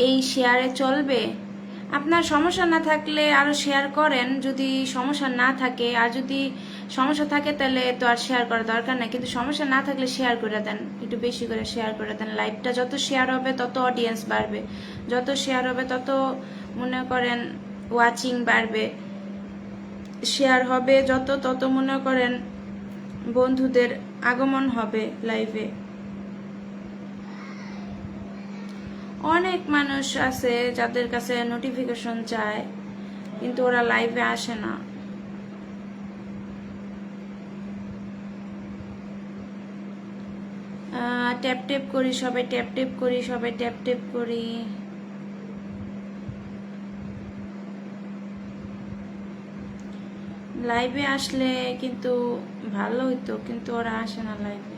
এই শেয়ারে চলবে? আপনার সমস্যা না থাকলে আরো শেয়ার করেন, যদি সমস্যা না থাকে। আর যদি সমস্যা থাকে তাহলে তো আর শেয়ার করার দরকার নাই, কিন্তু সমস্যা না থাকলে শেয়ার করে দেন, একটু বেশি করে শেয়ার করে দেন। লাইভটা যত শেয়ার হবে তত অডিয়েন্স বাড়বে, যত শেয়ার হবে তত মনে করেন ওয়াচিং বাড়বে, শেয়ার হবে যত তত মনে করেন বন্ধুদের আগমন হবে লাইভে। অনেক মানুষ আছে যাদের কাছে নোটিফিকেশন চায় কিন্তু ওরা লাইভে আসে না। ট্যাপ ট্যাপ করি সবাই, ট্যাপ ট্যাপ করি সবাই, ট্যাপ ট্যাপ করি। লাইভে আসলে কিন্তু ভালো হইতো, কিন্তু ওরা আসে না লাইভে।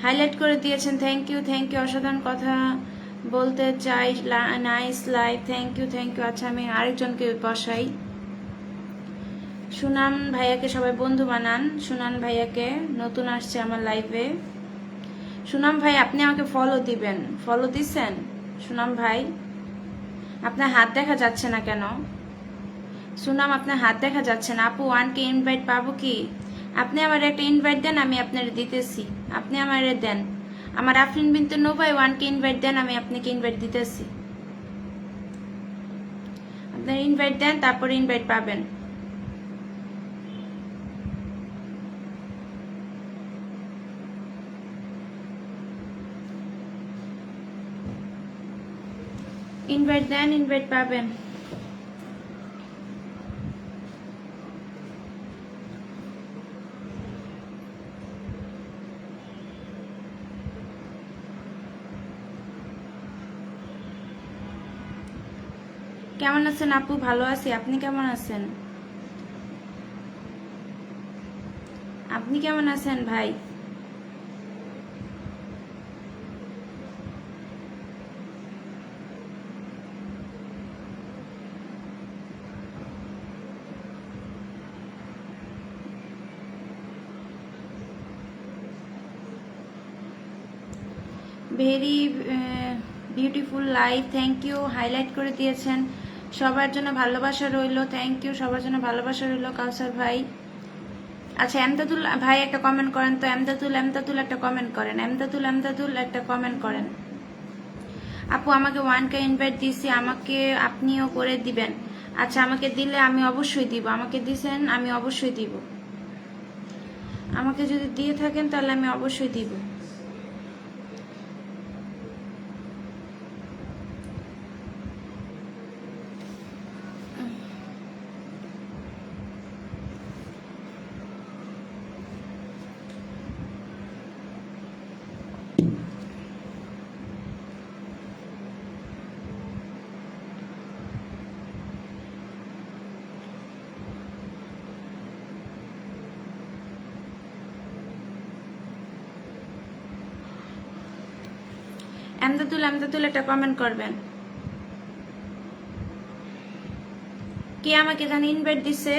হাইলাইট করে দিয়েছেন, থ্যাংক ইউ থ্যাংক ইউ, অসাধারণ কথা বলতে চাই, nice live, thank you thank you. আচ্ছা আমি আরেকজনকে বসাই, সুনান ভাইয়াকে সবাই বন্ধু বানান। সুনান ভাইয়াকে, নতুন আসছে আমার লাইভে। সুনাম ভাই আপনি আমাকে ফলো দিবেন, ফলো দিছেন? সুনাম ভাই আপনার হাত দেখা যাচ্ছে না কেন? সুনাম আপনার হাত দেখা যাচ্ছে না। আপু 1K ইনভাইট পাবো কি? আপনি আমার একটা ইনভাইট দেন, আমি আপনার দিতেছি, আপনি আমারে দেন। আমার আফরিন বিনতে নোভাই 1K ইনভাইট দেন, আমি আপনাকে ইনভাইট দিতেছি। আপনার ইনভাইট দেন, তারপরে ইনভাইট পাবেন। ইনভাইট দেন, ইনভাইট পাবেন। কেমন আছেন আপু? ভালো আছি, আপনি কেমন আছেন? আপনি কেমন আছেন ভাই? Very beautiful live, thank you. Highlight করে দিয়েছেন, সবার জন্য ভালোবাসা রইলো, থ্যাংক ইউ, সবার জন্য ভালোবাসা রইলো। কাউসার ভাই, আচ্ছা এমদাদুল ভাই একটা কমেন্ট করেন তো, এমদাদুল একটা কমেন্ট করেন, এমদাদুল একটা কমেন্ট করেন। আপু আমাকে 1K ইনভাইট দিছি, আমাকে আপনিও করে দিবেন। আচ্ছা আমাকে দিলে আমি অবশ্যই দিব, আমাকে দিছেন আমি অবশ্যই দিব, আমাকে যদি দিয়ে থাকেন তাহলে আমি অবশ্যই দিব। এমদাদুল একটা কমেন্ট করবেন। কে আমাকে জানি ইনভাইট দিছে?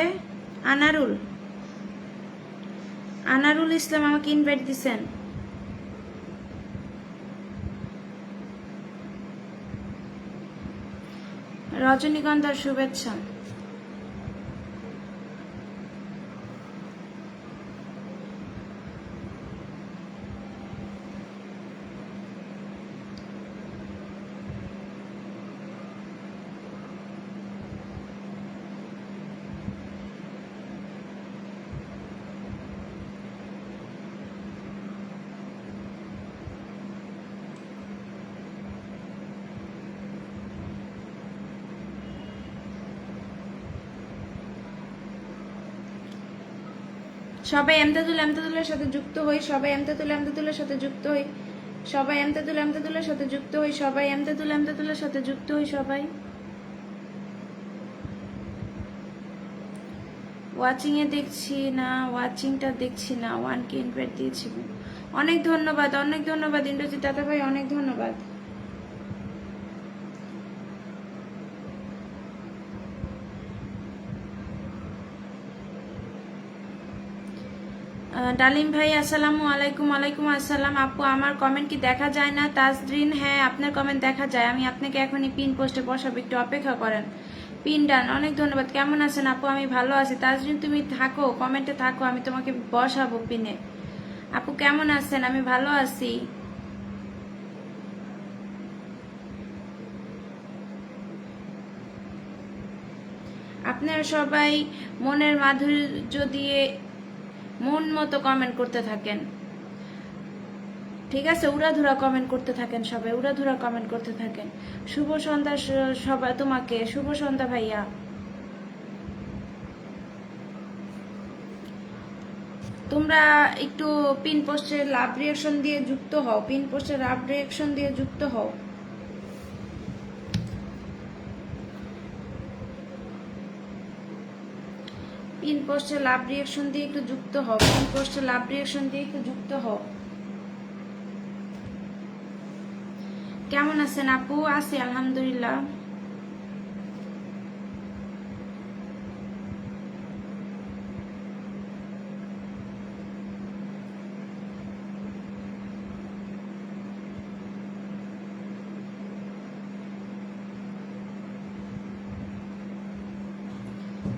আনারুল ইসলাম আমাকে ইনভাইট দিছেন। রজনীগন্ধার শুভেচ্ছা। সবাই এমদাদুলের সাথে যুক্ত হই, সবাই এমদাদুলের সাথে যুক্ত হই, সবাই এমদাদুলের সাথে যুক্ত হই, সবাই এমদাদুলের সাথে যুক্ত হই। সবাই ওয়াচিং এ দেখছি না, ওয়াচিংটা দেখছি না। 1K ইনভাইট দিয়েছি, অনেক ধন্যবাদ, অনেক ধন্যবাদ ইন্দ্রজিৎ দাদা ভাই, অনেক ধন্যবাদ। ডালিম ভাই আসসালামু আলাইকুম। ওয়ালাইকুম আসসালাম। আপু আমার কমেন্ট কি দেখা যায় না? তাজরিন হ্যাঁ আপনার কমেন্ট দেখা যায়, আমি আপনাকে এখনই পিন পোস্টে বসাবো, একটু অপেক্ষা করেন। পিন ডান, অনেক ধন্যবাদ। কেমন আছেন আপু? আমি ভালো আছি। তাজরিন তুমি থাকো, কমেন্টে থাকো, আমি তোমাকে বসাবো পিনে। আপু কেমন আছেন? আমি ভালো আছি। আপনারা সবাই মনের মাধুর্য দিয়ে মন মতো কমেন্ট করতে থাকেন, ঠিক আছে? উড়াধুরা কমেন্ট করতে থাকেন, সবাই উড়াধুরা কমেন্ট করতে থাকেন। শুভ সন্ধ্যা সবাই, তোমাকে শুভ সন্ধ্যা ভাইয়া। তোমরা একটু পিন পোস্টের লাভ রিয়াকশন দিয়ে যুক্ত হও, পিন পোস্টের লাভ রিয়াকশন দিয়ে যুক্ত হও। পিন পোস্টে লাভ রিয়াকশন দিয়ে একটু যুক্ত হও, পিন পোস্টে লাভ রিয়াকশন দিয়ে একটু যুক্ত হও। কেমন আছেন আপু? আছি আলহামদুলিল্লাহ।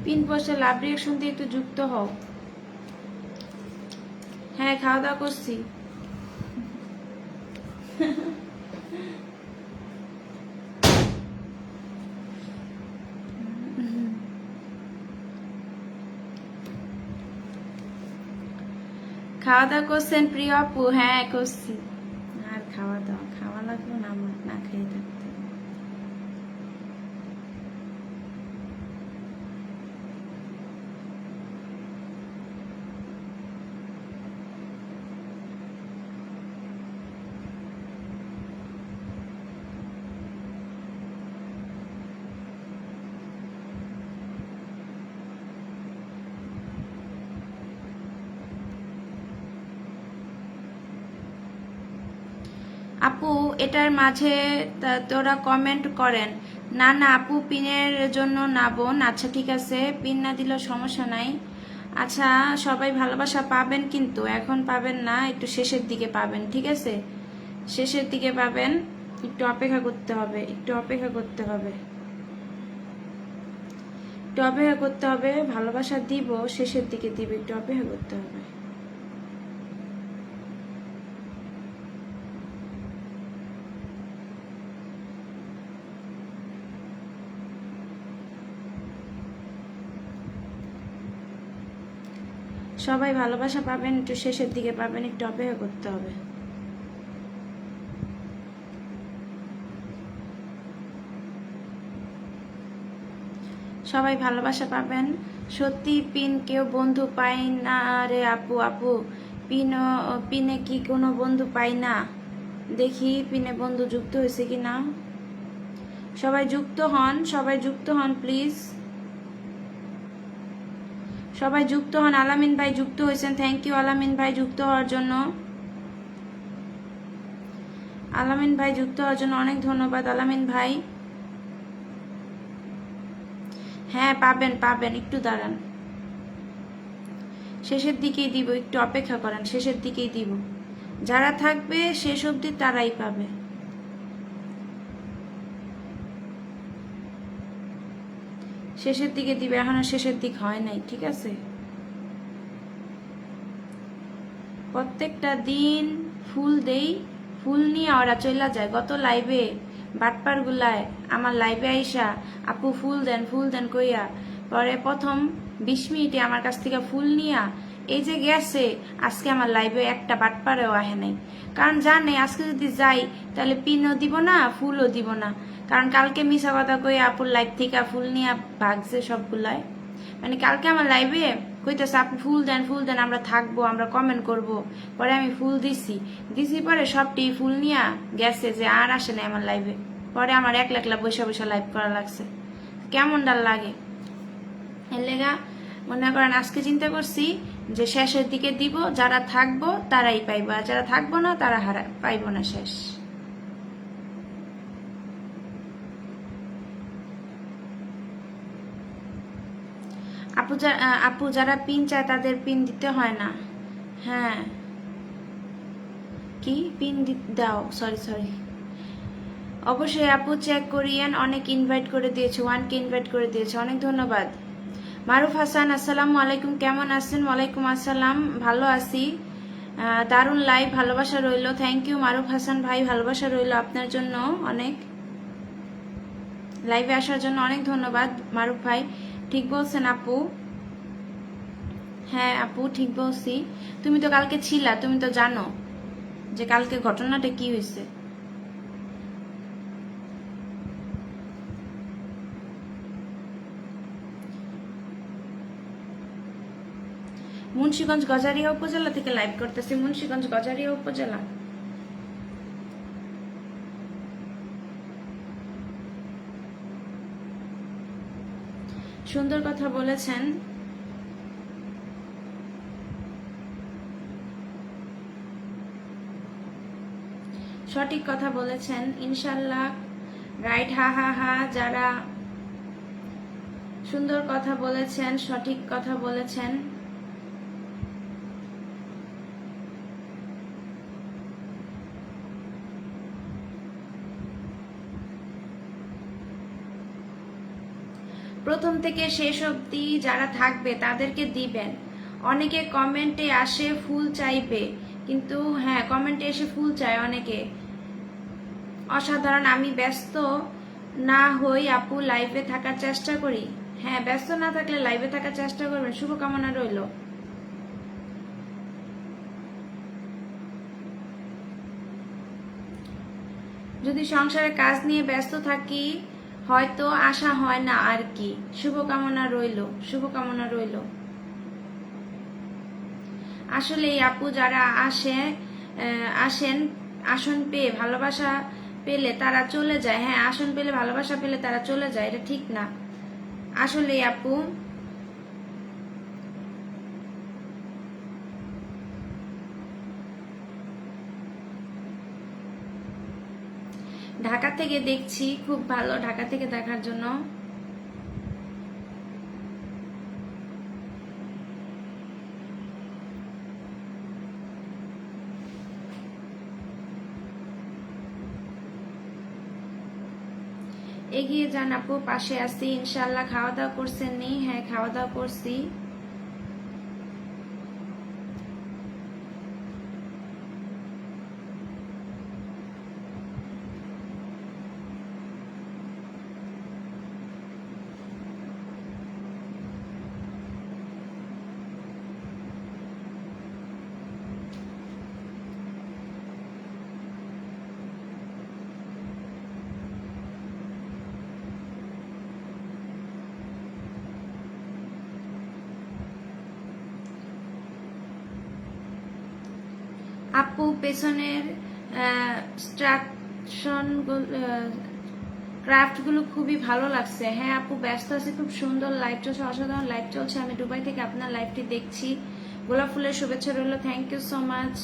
পিন পোস্টে লাভ রিয়াকশন দিয়ে একটু যুক্ত হও। হ্যাঁ খাওয়া দাওয়া করছি। খাওয়া দাওয়া করছেন প্রিয় আপু? হ্যাঁ করছি। আর খাওয়া দাওয়া খাওয়া লাগলো না, আমার না খেয়ে থাকতে। আপু এটার মাঝে তোরা কমেন্ট করেন না? না আপু পিনের জন্য না বোন। আচ্ছা ঠিক আছে, পিন না দিলেও সমস্যা নাই। আচ্ছা সবাই ভালোবাসা পাবেন, কিন্তু এখন পাবেন না, একটু শেষের দিকে পাবেন, ঠিক আছে? শেষের দিকে পাবেন, একটু অপেক্ষা করতে হবে, একটু অপেক্ষা করতে হবে, একটু অপেক্ষা করতে হবে। ভালোবাসা দিব শেষের দিকে দিব, একটু অপেক্ষা করতে হবে। সবাই ভালোবাসা পাবেন, একটু শেষের দিকে পাবেন, একটু অপেক্ষা করতে হবে। সবাই ভালোবাসা পাবেন। সত্যি পিন কেউ বন্ধু পাই না রে আপু। আপু পিনে কি কোনো বন্ধু পাই না? দেখি পিনে বন্ধু যুক্ত হয়েছে কি না। সবাই যুক্ত হন, সবাই যুক্ত হন প্লিজ, সবাই যুক্ত হন। আলামিন ভাই যুক্ত হয়েছেন, থ্যাংক ইউ আলামিন ভাই যুক্ত হওয়ার জন্য। আলামিন ভাই যুক্ত হওয়ার জন্য অনেক ধন্যবাদ আলামিন ভাই। হ্যাঁ পাবেন পাবেন, একটু দাঁড়ান, শেষের দিকেই দিব, একটু অপেক্ষা করেন, শেষের দিকেই দিব। যারা থাকবে শেষ অবধি তারাই পাবে। শেষের দিকে দিবে, এখনো শেষের দিক হয় নাই, ঠিক আছে? প্রত্যেকটা দিন ফুল দেই, ফুল নিয়ে ওরা চলে যায়। গত লাইভে বাটপার গুলায় আমার লাইভে আইসা আপু ফুল দেন কইয়া পরে প্রথম 20 মিনিটে আমার কাছ থেকে ফুল নিয়া এই যে গেছে, আজকে আমার লাইভে একটা বাটপারেও আহে নাই। কারণ জানে আজকে যদি যাই তাহলে পিনও দিব না, ফুলও দিব না। কারণ কালকে মিশা কথা কই আপুর লাইভ থেকে ফুল নিয়ে ভাগছে সবগুলাই। মানে কালকে আমার লাইভে কইতেছে আপু ফুল দেন, আমরা থাকবো, আমরা কমেন্ট করব। পরে আমি ফুল দিছি পরে সবটি ফুল নিয়ে গেছে, যে আর আসে না আমার লাইভে। পরে আমার একলা একলা বসে লাইভ করা লাগছে, কেমন ডাল লাগে। এর লেগা মনে করেন আজকে চিন্তা করছি যে শেষের দিকে দিব, যারা থাকবো তারাই পাইবো, আর যারা থাকবো না তারা পাইবো না শেষ। আপু যারা পিন চায় তাদের পিন দিতে হয় না। হ্যাঁ কি পিন দাও, সরি অবশ্যই আপু চেক করিয়েন। অনেক ইনভাইট করে দিয়েছে, 1কে ইনভাইট করে দিয়েছে, অনেক ধন্যবাদ। মারুফ হাসান আসসালামু আলাইকুম, কেমন আছেন? ওয়ালাইকুম আসসালাম, ভালো আছি। দারুণ লাইভ, ভালোবাসা রইল। থ্যাংক ইউ মারুফ হাসান ভাই, ভালোবাসা রইল আপনার জন্য অনেক। লাইভে আসার জন্য অনেক ধন্যবাদ মারুফ ভাই। ঠিক বলছেন আপু, হ্যাঁ আপু ঠিক বলছি। তুমি তো কালকে ছিলা, তুমি তো জানো যে কালকে ঘটনাটা কি হয়েছে। মুন্সিগঞ্জ গজারিয়া উপজেলা থেকে লাইভ করতেছি, মুন্সিগঞ্জ গজারিয়া উপজেলা। সুন্দর কথা বলেছেন। সঠিক কথা বলেছেন, ইনশাল্লাহ রাইট। হা হা হা, যারা সুন্দর কথা বলেছেন, সঠিক কথা বলেছেন। প্রথম থেকে শেষ অবধি যারা থাকবে তাদেরকে দিবেন। অনেকে কমেন্টে আসে ফুল চাইবে, কিন্তু হ্যাঁ কমেন্টে এসে ফুল চায় অনেকে, অসাধারণ। আমি ব্যস্ত না হই আপু, লাইভে থাকার চেষ্টা করি। হ্যাঁ ব্যস্ত না থাকলে লাইভে থাকার চেষ্টা করবেন, শুভকামনা রইল। যদি সংসারে কাজ নিয়ে ব্যস্ত থাকি হয়তো আসা হয় না আর কি। শুভকামনা রইল, শুভকামনা রইল। আসলে আপু যারা আসেন আসন পেয়ে ভালোবাসা পেলে তারা চলে যায়। হ্যাঁ আসন পেলে ভালোবাসা পেলে তারা চলে যায়, এটা ঠিক না। আসলে আপু ঢাকা থেকে দেখছি, খুব ভালো ঢাকা থেকে দেখার জন্য। এগিয়ে যান আপু, পাশে আছি ইনশাল্লাহ। খাওয়া দাওয়া করছেন নি? হ্যাঁ খাওয়া দাওয়া করছি। আপু পেছনের ক্রাফট গুলো খুবই ভালো লাগছে। হ্যাঁ আপু ব্যস্ত আছে, খুব সুন্দর লাইভ চলছে, অসাধারণ লাইভ চলছে। আমি দুবাই থেকে আপনার লাইভটি দেখছি। গোলাপ ফুলের শুভেচ্ছা রইল, থ্যাংক ইউ সো মাচ।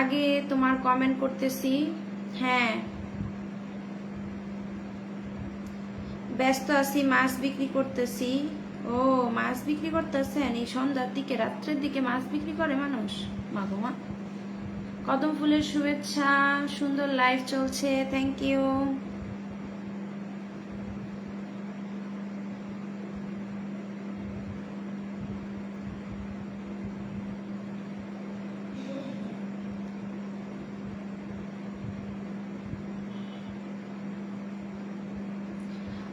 আগে তোমার কমেন্ট করতেছি। হ্যাঁ, ব্যস্ত আছি, মাছ বিক্রি করতেছি। ও, মাছ বিক্রি করতেছেন এই সন্ধ্যার দিকে, রাত্রের দিকে মাছ বিক্রি করে মানুষ? মাগো মা। কদম ফুলের শুভেচ্ছা, সুন্দর লাইভ চলছে, থ্যাংক ইউ।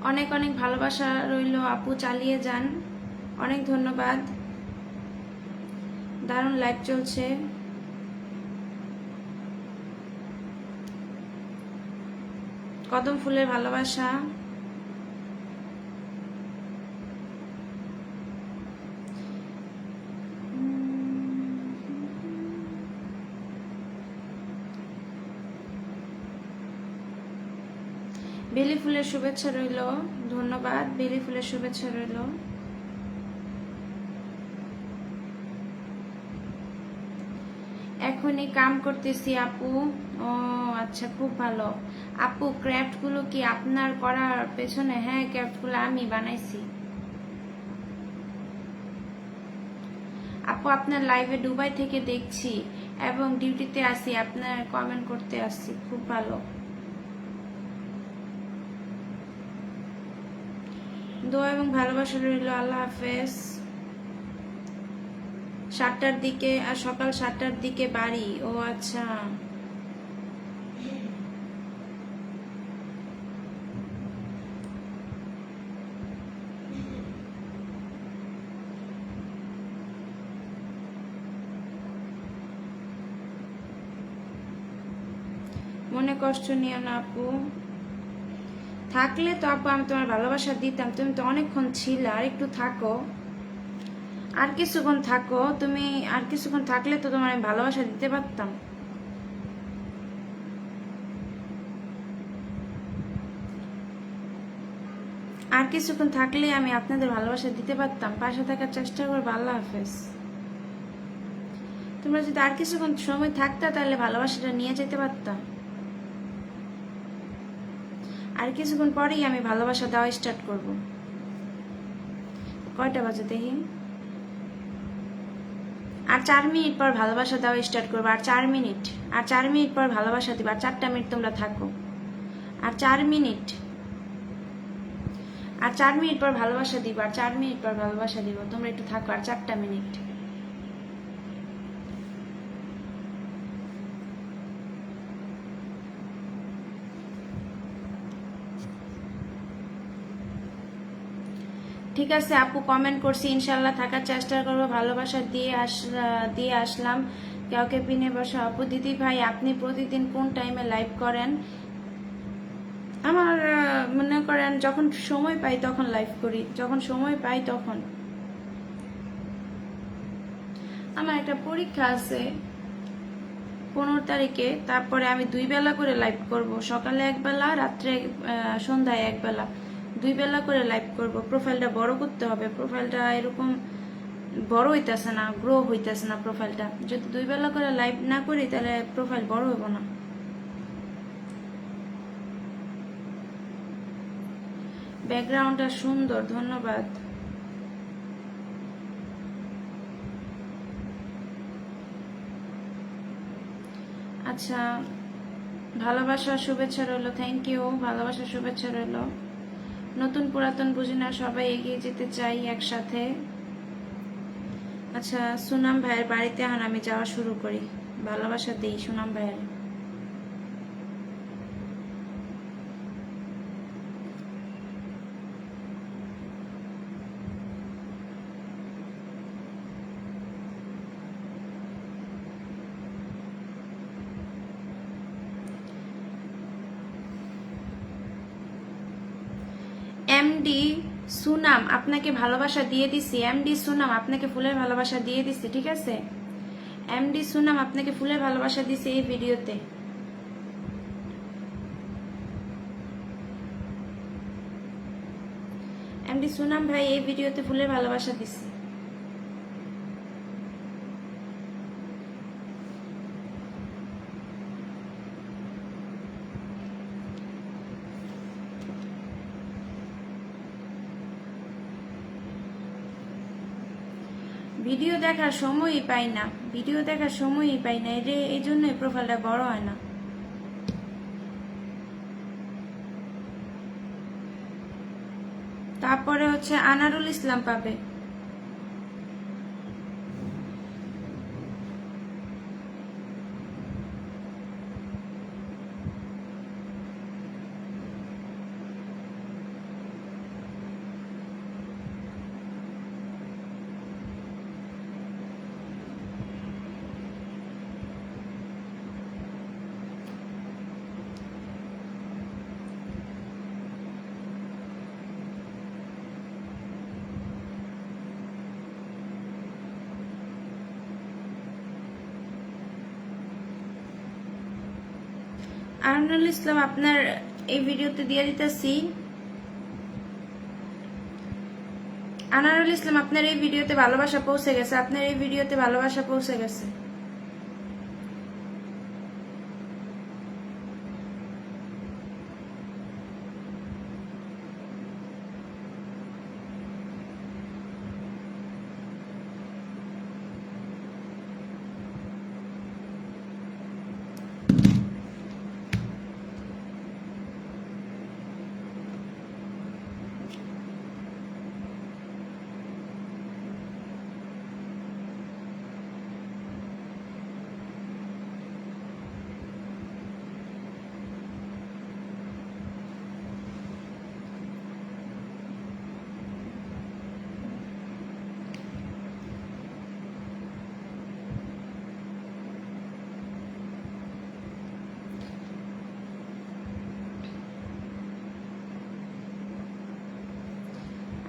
অনেক অনেক ভালোবাসা রইল আপু, চালিয়ে যান। অনেক ধন্যবাদ, দারুণ লাইভ চলছে। কদম ফুলের ভালোবাসা। বেলি ফুলের শুভেচ্ছা রইল, ধন্যবাদ। বেলি ফুলের শুভেচ্ছা রইল। এখনই কাম করতেছি আপু। ও আচ্ছা, খুব ভালো। আপু, ক্রাফট গুলো কি আপনার করার পেছনে? হ্যাঁ, ক্রাফট গুলো আমি বানাইছি আপু। আপনার লাইভে দুবাই থেকে দেখছি এবং ডিউটিতে আসি, আপনার কমেন্ট করতে আসছি। খুব ভালো, দোয়া এবং ভালোবাসা রইল। আল্লাহ হাফেজ। 7টার দিকে, আর সকাল 7টার দিকে বাড়ি। ও আচ্ছা, মনে কষ্ট নিও না আপু। থাকলে তো আপু আমি তোমার ভালোবাসা দিতাম, তুমি তো অনেকক্ষণ ছিলে। আর একটু থাকো, আর কিছুক্ষণ থাকো তুমি। আর কিছুক্ষণ থাকলে তো তোমার আমি ভালোবাসা দিতে পারতাম। আর কিছুক্ষণ থাকলে আমি আপনাদের ভালোবাসা দিতে পারতাম। পাশে থাকার চেষ্টা করবো। আল্লাহ হাফেজ। তোমরা যদি আর কিছুক্ষণ সময় থাকতা তাহলে ভালোবাসাটা নিয়ে যেতে পারতাম। আর কিছুক্ষণ পরেই আমি ভালোবাসা দেওয়া স্টার্ট করব। কয়টা বাজে দেখি? আর 4 মিনিট পর ভালোবাসা দেওয়া স্টার্ট করবো। আর 4 মিনিট, আর 4 মিনিট পর ভালোবাসা দিবা। আর 4টা মিনিট তোমরা থাকো। আর 4 মিনিট, আর 4 মিনিট পর ভালোবাসা দিব। আর 4 মিনিট পর ভালোবাসা দিব। তোমরা একটু থাকো। আর 4টা মিনিট। ঠিক আছে আপু, কমেন্ট করছি, ইনশাল্লাহ থাকার চেষ্টা করবো। ভালোবাসা দিয়ে আসলাম। কাউকে পিনে বসা। আপু দিদি ভাই, আপনি প্রতিদিন কোন টাইমে লাইভ করেন? আমার মনে করেন যখন সময় পাই তখন লাইভ করি, যখন সময় পাই তখন। আমার একটা পরীক্ষা আছে 15 তারিখে, তারপরে আমি 2 বেলা করে লাইভ করব। সকালে 1 বেলা, রাত্রে সন্ধ্যায় 1 বেলা, 2 বেলা করে লাইভ করব। প্রোফাইলটা বড় করতে হবে। প্রোফাইলটা এরকম বড় হইতেছে না, গ্রো হইতেছে না প্রোফাইলটা। যদি 2 বেলা করে লাইভ না করি তাহলে প্রোফাইল বড় হইব না। ব্যাকগ্রাউন্ডটা সুন্দর, ধন্যবাদ। আচ্ছা, ভালোবাসা শুভেচ্ছা রইল, থ্যাংক ইউ। ভালোবাসা শুভেচ্ছা রইল। নতুন পুরাতন বুঝি না, সবাই এগিয়ে যেতে চাই একসাথে। আচ্ছা, সুনাম ভাইয়ের বাড়িতে এখন আমি যাওয়া শুরু করি। ভালোবাসা দিই সুনাম ভাইয়ের। এমডি সুনাম, আপনাকে ভালোবাসা দিয়ে দিছি। এমডি সুনাম, আপনাকে ফুলের ভালোবাসা দিয়ে দিছি, ঠিক আছে? এমডি সুনাম, আপনাকে ফুলের ভালোবাসা দিছি এই ভিডিওতে। এমডি সুনাম ভাই এই ভিডিওতে ফুলের ভালোবাসা দিছি। ভিডিও দেখার সময়ই পাই না, ভিডিও দেখার সময়ই পাই না, এই জন্যই প্রোফাইলটা বড় হয় না। তারপরে হচ্ছে আনারুল ইসলাম পাবে। আনারুল ইসলাম আপনার এই ভিডিওতে দিয়ে দিতেছি। আনারুল ইসলাম আপনার এই ভিডিওতে ভালোবাসা পৌঁছে গেছে, আপনার এই ভিডিওতে ভালোবাসা পৌঁছে গেছে।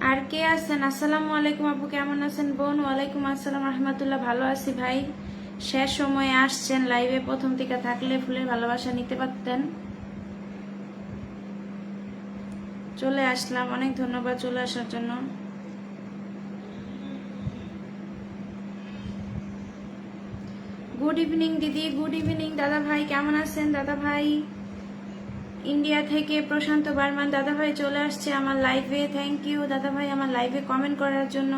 আর কে আছেন? আসসালামু আলাইকুম আপু, কেমন আছেন বোন? ওয়ালাইকুম আসসালাম রহমতুল্লাহ, ভালো আছি ভাই। শেষ সময়ে আসছেন লাইভে, প্রথম থেকে থাকলে ফুলের ভালোবাসা নিতে পারতেন। চলে আসলাম, অনেক ধন্যবাদ চলে আসার জন্য। গুড ইভিনিং দিদি, গুড ইভিনিং দাদা ভাই, কেমন আছেন দাদা ভাই? ইন্ডিয়া থেকে প্রশান্ত বর্মন দাদা ভাই চলে আসছে আমার লাইভে, থ্যাংক ইউ দাদা ভাই আমার লাইভে কমেন্ট করার জন্য।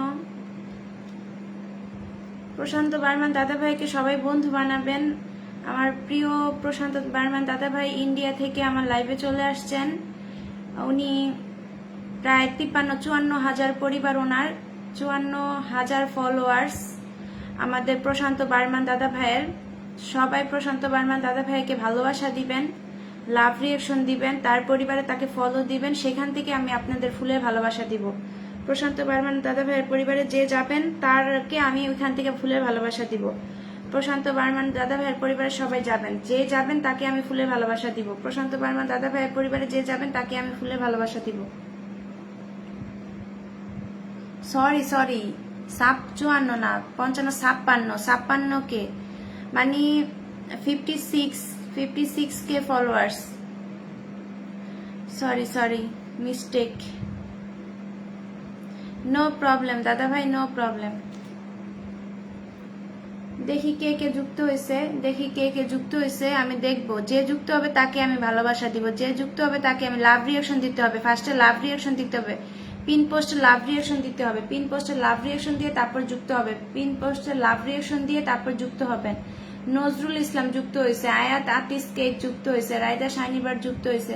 প্রশান্ত বর্মন দাদা ভাইকে সবাই বন্ধু বানাবেন। আমার প্রিয় প্রশান্ত বর্মন দাদা ভাই ইন্ডিয়া থেকে আমার লাইভে চলে আসছেন। উনি প্রায় 53-54 পরিবার, ওনার 54,000 ফলোয়ার্স আমাদের প্রশান্ত বর্মন দাদা ভাইয়ের। সবাই প্রশান্ত বর্মন দাদা ভাইকে ভালোবাসা দিবেন, লাভ রিয়েকশন দিবেন, তার পরিবারে তাকে ফলো দিবেন, সেখান থেকে আমি আপনাদের ফুলের ভালোবাসা দিব। প্রশান্ত বর্মন দাদা ভাইয়ের পরিবারে যে যাবেন তারকে আমি ওইখান থেকে ফুলের ভালোবাসা দিব। প্রশান্ত বর্মন দাদা ভাইয়ের পরিবারে সবাই যাবেন, যে যাবেন তাকে আমি ফুলের ভালোবাসা দিব। প্রশান্ত বর্মন দাদা ভাইয়ের পরিবারে যে যাবেন তাকে আমি ফুলের ভালোবাসা দিব। সরি 54 না, 55 কে মানে 56 K followers. Sorry mistake. No problem দাদা ভাই, নো প্রবলেম। দেখি কে কে যুক্ত হয়েছে, আমি দেখবো। যে যুক্ত হবে তাকে আমি ভালোবাসা দিব, যে যুক্ত হবে তাকে আমি লাভ রিয়েকশন দিতে হবে। ফার্স্টে লাভ রিয়েকশন দিতে হবে, পিন পোস্টে লাভ রিয়েকশন দিতে হবে, পিন পোস্টে লাভ রিয়েকশন দিয়ে তারপর যুক্ত হবে, পিন পোস্টে লাভ রিয়েকশন দিয়ে তারপর যুক্ত হবেন। নজরুল ইসলাম যুক্ত হয়েছে, আয়াত আতিস কেক যুক্ত হয়েছে, রায়দা শাইনিবার যুক্ত হয়েছে,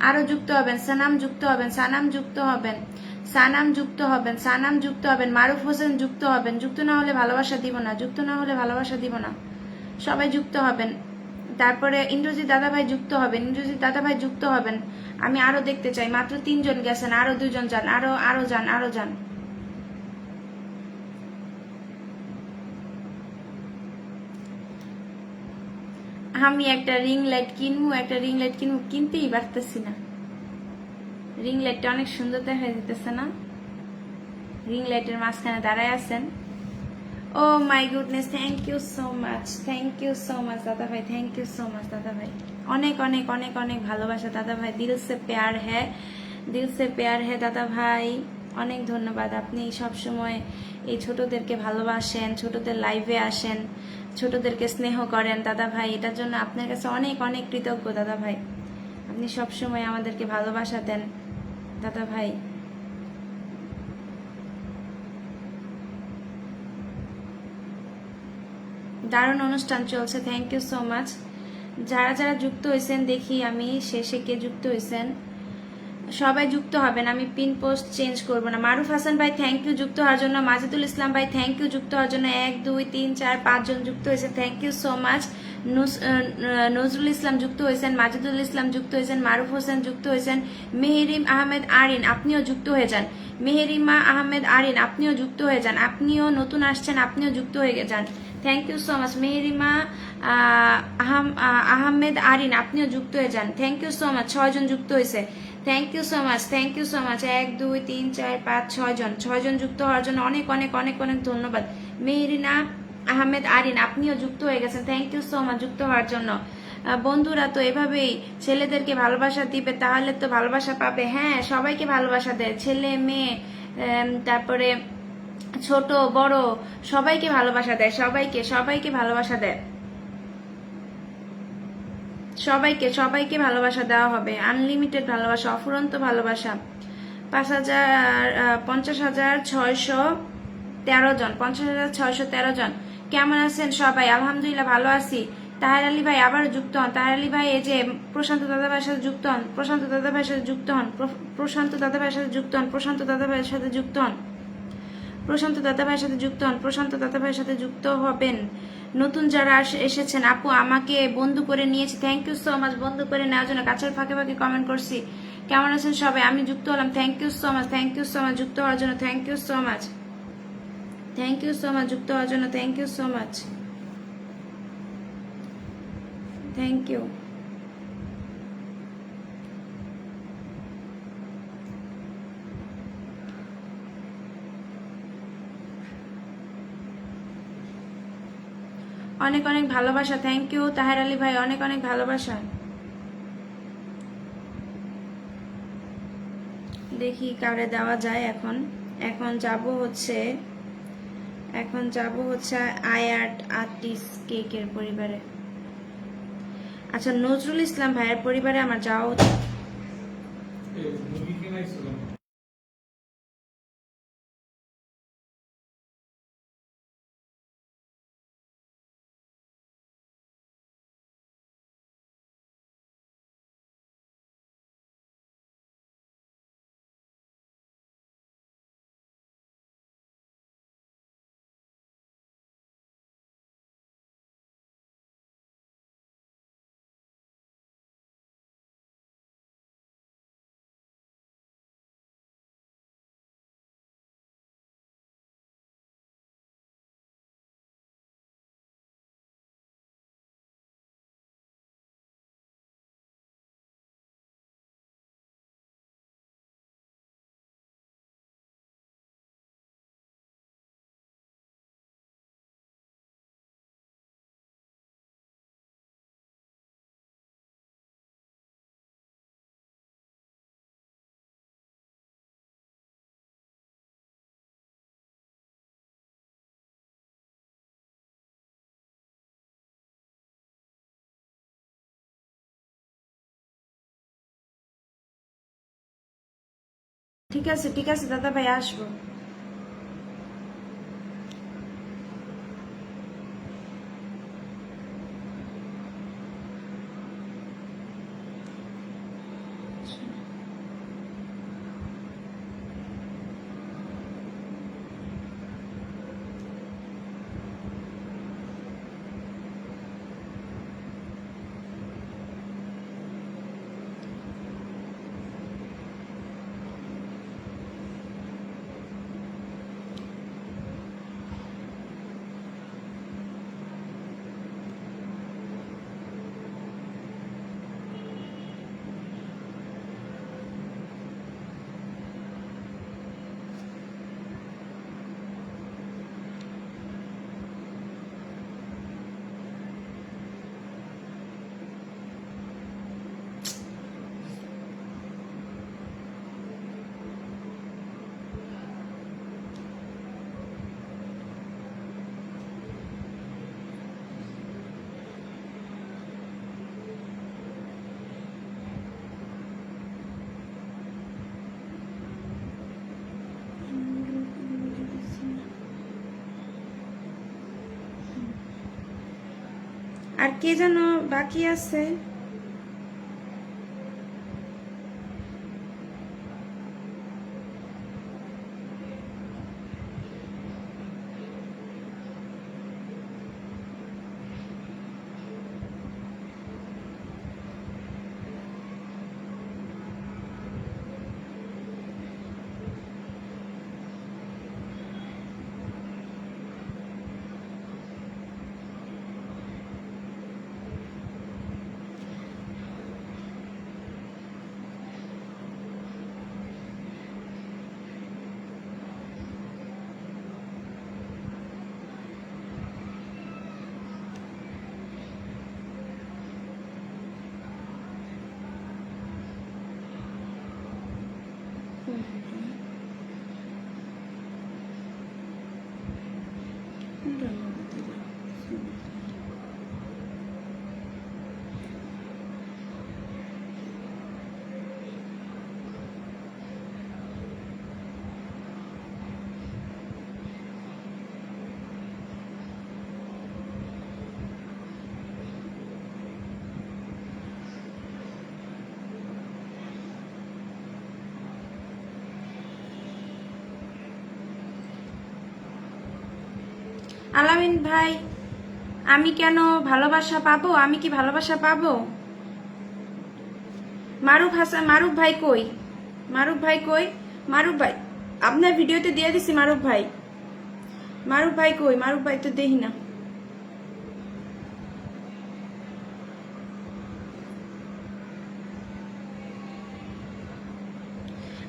আরো যুক্ত হবেন। সানাম যুক্ত হবেন, মারুফ হোসেন যুক্ত হবেন। যুক্ত না হলে ভালোবাসা দিব না, সবাই যুক্ত হবেন। তারপরে ইন্দ্রজিৎ দাদা ভাই যুক্ত হবেন। আমি আরো দেখতে চাই, মাত্র 3 জন গেছেন, আরো 2 জন যান, আরো যান। আমি একটা রিং লাইট কিনবো, কিনতেই পারতেছি না। রিং লাইটটা অনেক সুন্দর দেখা যেতেছে না? রিং লাইটের মাঝখানে দাঁড়ায় আছেন। Oh my goodness, thank you so much দাদা ভাই, থ্যাংক ইউ সো মাচ দাদা ভাই। অনেক অনেক অনেক অনেক ভালোবাসা দাদা ভাই, দিল সে প্যার হ্যাঁ দাদা ভাই। অনেক ধন্যবাদ, আপনি সবসময় এই ছোটদেরকে ভালোবাসেন, ছোটদের লাইভে আসেন, ছোটদেরকে স্নেহ করেন দাদা ভাই। এটার জন্য আপনার কাছে অনেক অনেক কৃতজ্ঞ দাদা ভাই। আপনি সবসময় আমাদেরকে ভালোবাসা দেন দাদা ভাই। দারুণ অনুষ্ঠান চলছে, থ্যাংক ইউ সো মাচ। যারা যারা যুক্ত হয়েছেন দেখি আমি শেষে কে যুক্ত হয়েছেন। সবাই যুক্ত হবেন, আমি পিন পোস্ট চেঞ্জ করব না। মারুফ হাসান ভাই থ্যাংক ইউ যুক্ত হওয়ার জন্য। মাজিদুল ইসলাম ভাই থ্যাংক ইউ যুক্ত হওয়ার জন্য। 1 2 3 4 5 জন যুক্ত হয়েছেন, thank you so much. Nazrul Islam যুক্ত হয়েছেন, মাজিদুল ইসলাম যুক্ত হয়েছেন, মারুফ হোসেন যুক্ত হয়েছেন, মেহেরিম আহমেদ আরিন আপনিও যুক্ত হয়ে যান। মেহেরিমা আহমেদ আরিন আপনিও যুক্ত হয়ে যান, আপনিও নতুন আসছেন, আপনিও যুক্ত হয়ে যান। Thank you so much. Meherima Ahmed Arin আপনিও যুক্ত হয়ে যান, থ্যাংক ইউ সো মাচ। 6 জন যুক্ত হয়েছে, thank you so much, thank you so much. 1 2 3 4 5 6 জন, 6 জন যুক্ত হওয়ার জন্য অনেক অনেক অনেক অনেক ধন্যবাদ। মেহেরিনা আহমেদ আরিন আপনিও যুক্ত হয়ে গেছেন, থ্যাংক ইউ সো মাচ যুক্ত হওয়ার জন্য। বন্ধুরা তো এভাবেই ছেলেদেরকে ভালোবাসা দিবে, তাহলে তো ভালোবাসা পাবে। হ্যাঁ, সবাইকে ভালোবাসা দেয়, ছেলে মেয়ে, তারপরে ছোট বড় সবাইকে ভালোবাসা দেয়, সবাইকে সবাইকে ভালোবাসা দেয়, সবাইকে সবাইকে ভালোবাসা দেওয়া হবে। আনলিমিটেড ভালোবাসা, অফুরন্ত ভালোবাসা। 50,613 জন, 50,613 জন। কেমন আছেন সবাই? আলহামদুলিল্লাহ ভালো আছি। তাহের আলী ভাই আবার যুক্ত হন। তাহের আলী ভাই এই যে প্রশান্ত দাদা ভাইয়ের সাথে যুক্ত হন, প্রশান্ত দাদা ভাইয়ের সাথে যুক্ত হন, প্রশান্ত দাদা ভাইয়ের সাথে যুক্ত হন, প্রশান্ত দাদা ভাইয়ের সাথে যুক্ত হন, প্রশান্ত দাদা ভাইয়ের সাথে যুক্ত হন, প্রশান্ত দাদা ভাইয়ের সাথে যুক্ত হবেন। নতুন যারা এসেছেন, আপু আমাকে বন্ধু করে নিয়েছি, থ্যাংক ইউ সো মাচ বন্ধু করে নেওয়ার জন্য। কাছের ফাঁকে ফাঁকে কমেন্ট করছি। কেমন আছেন সবাই? আমি যুক্ত হলাম, thank you so much, thank you so much যুক্ত হওয়ার জন্য, thank you so much, thank you so much যুক্ত হওয়ার জন্য, thank you so much, thank you. অনেক অনেক ভালোবাসা, থ্যাংক ইউ তাহের আলী ভাই, অনেক অনেক ভালোবাসা। দেখি কারে দেওয়া যায় এখন। এখন যাব হচ্ছে আয়ার্ট আর্টিস্ট কেকের পরিবারে। আচ্ছা, নজরুল ইসলাম ভাইয়ের পরিবারে আমার যাওয়া উচিত। ঠিক আছে ঠিক আছে দাদা ভাই, আসবো। আর কে যেন বাকি আছে? আলামিন ভাই, আমি কেন ভালোবাসা পাবো? আমি কি ভালোবাসা পাবো? মারুফ ভাই কই? মারুফ ভাই কই? মারুফ ভাই আপনার ভিডিওতে দিয়ে দিছি। মারুফ ভাই কই? মারুফ ভাই তো দেখি না।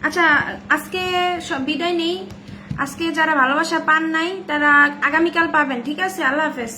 আচ্ছা, আজকে সব বিদায় নেই। আজকে যারা ভালোবাসা পান নাই তারা আগামীকাল পাবেন, ঠিক আছে? আল্লাহ হাফেজ।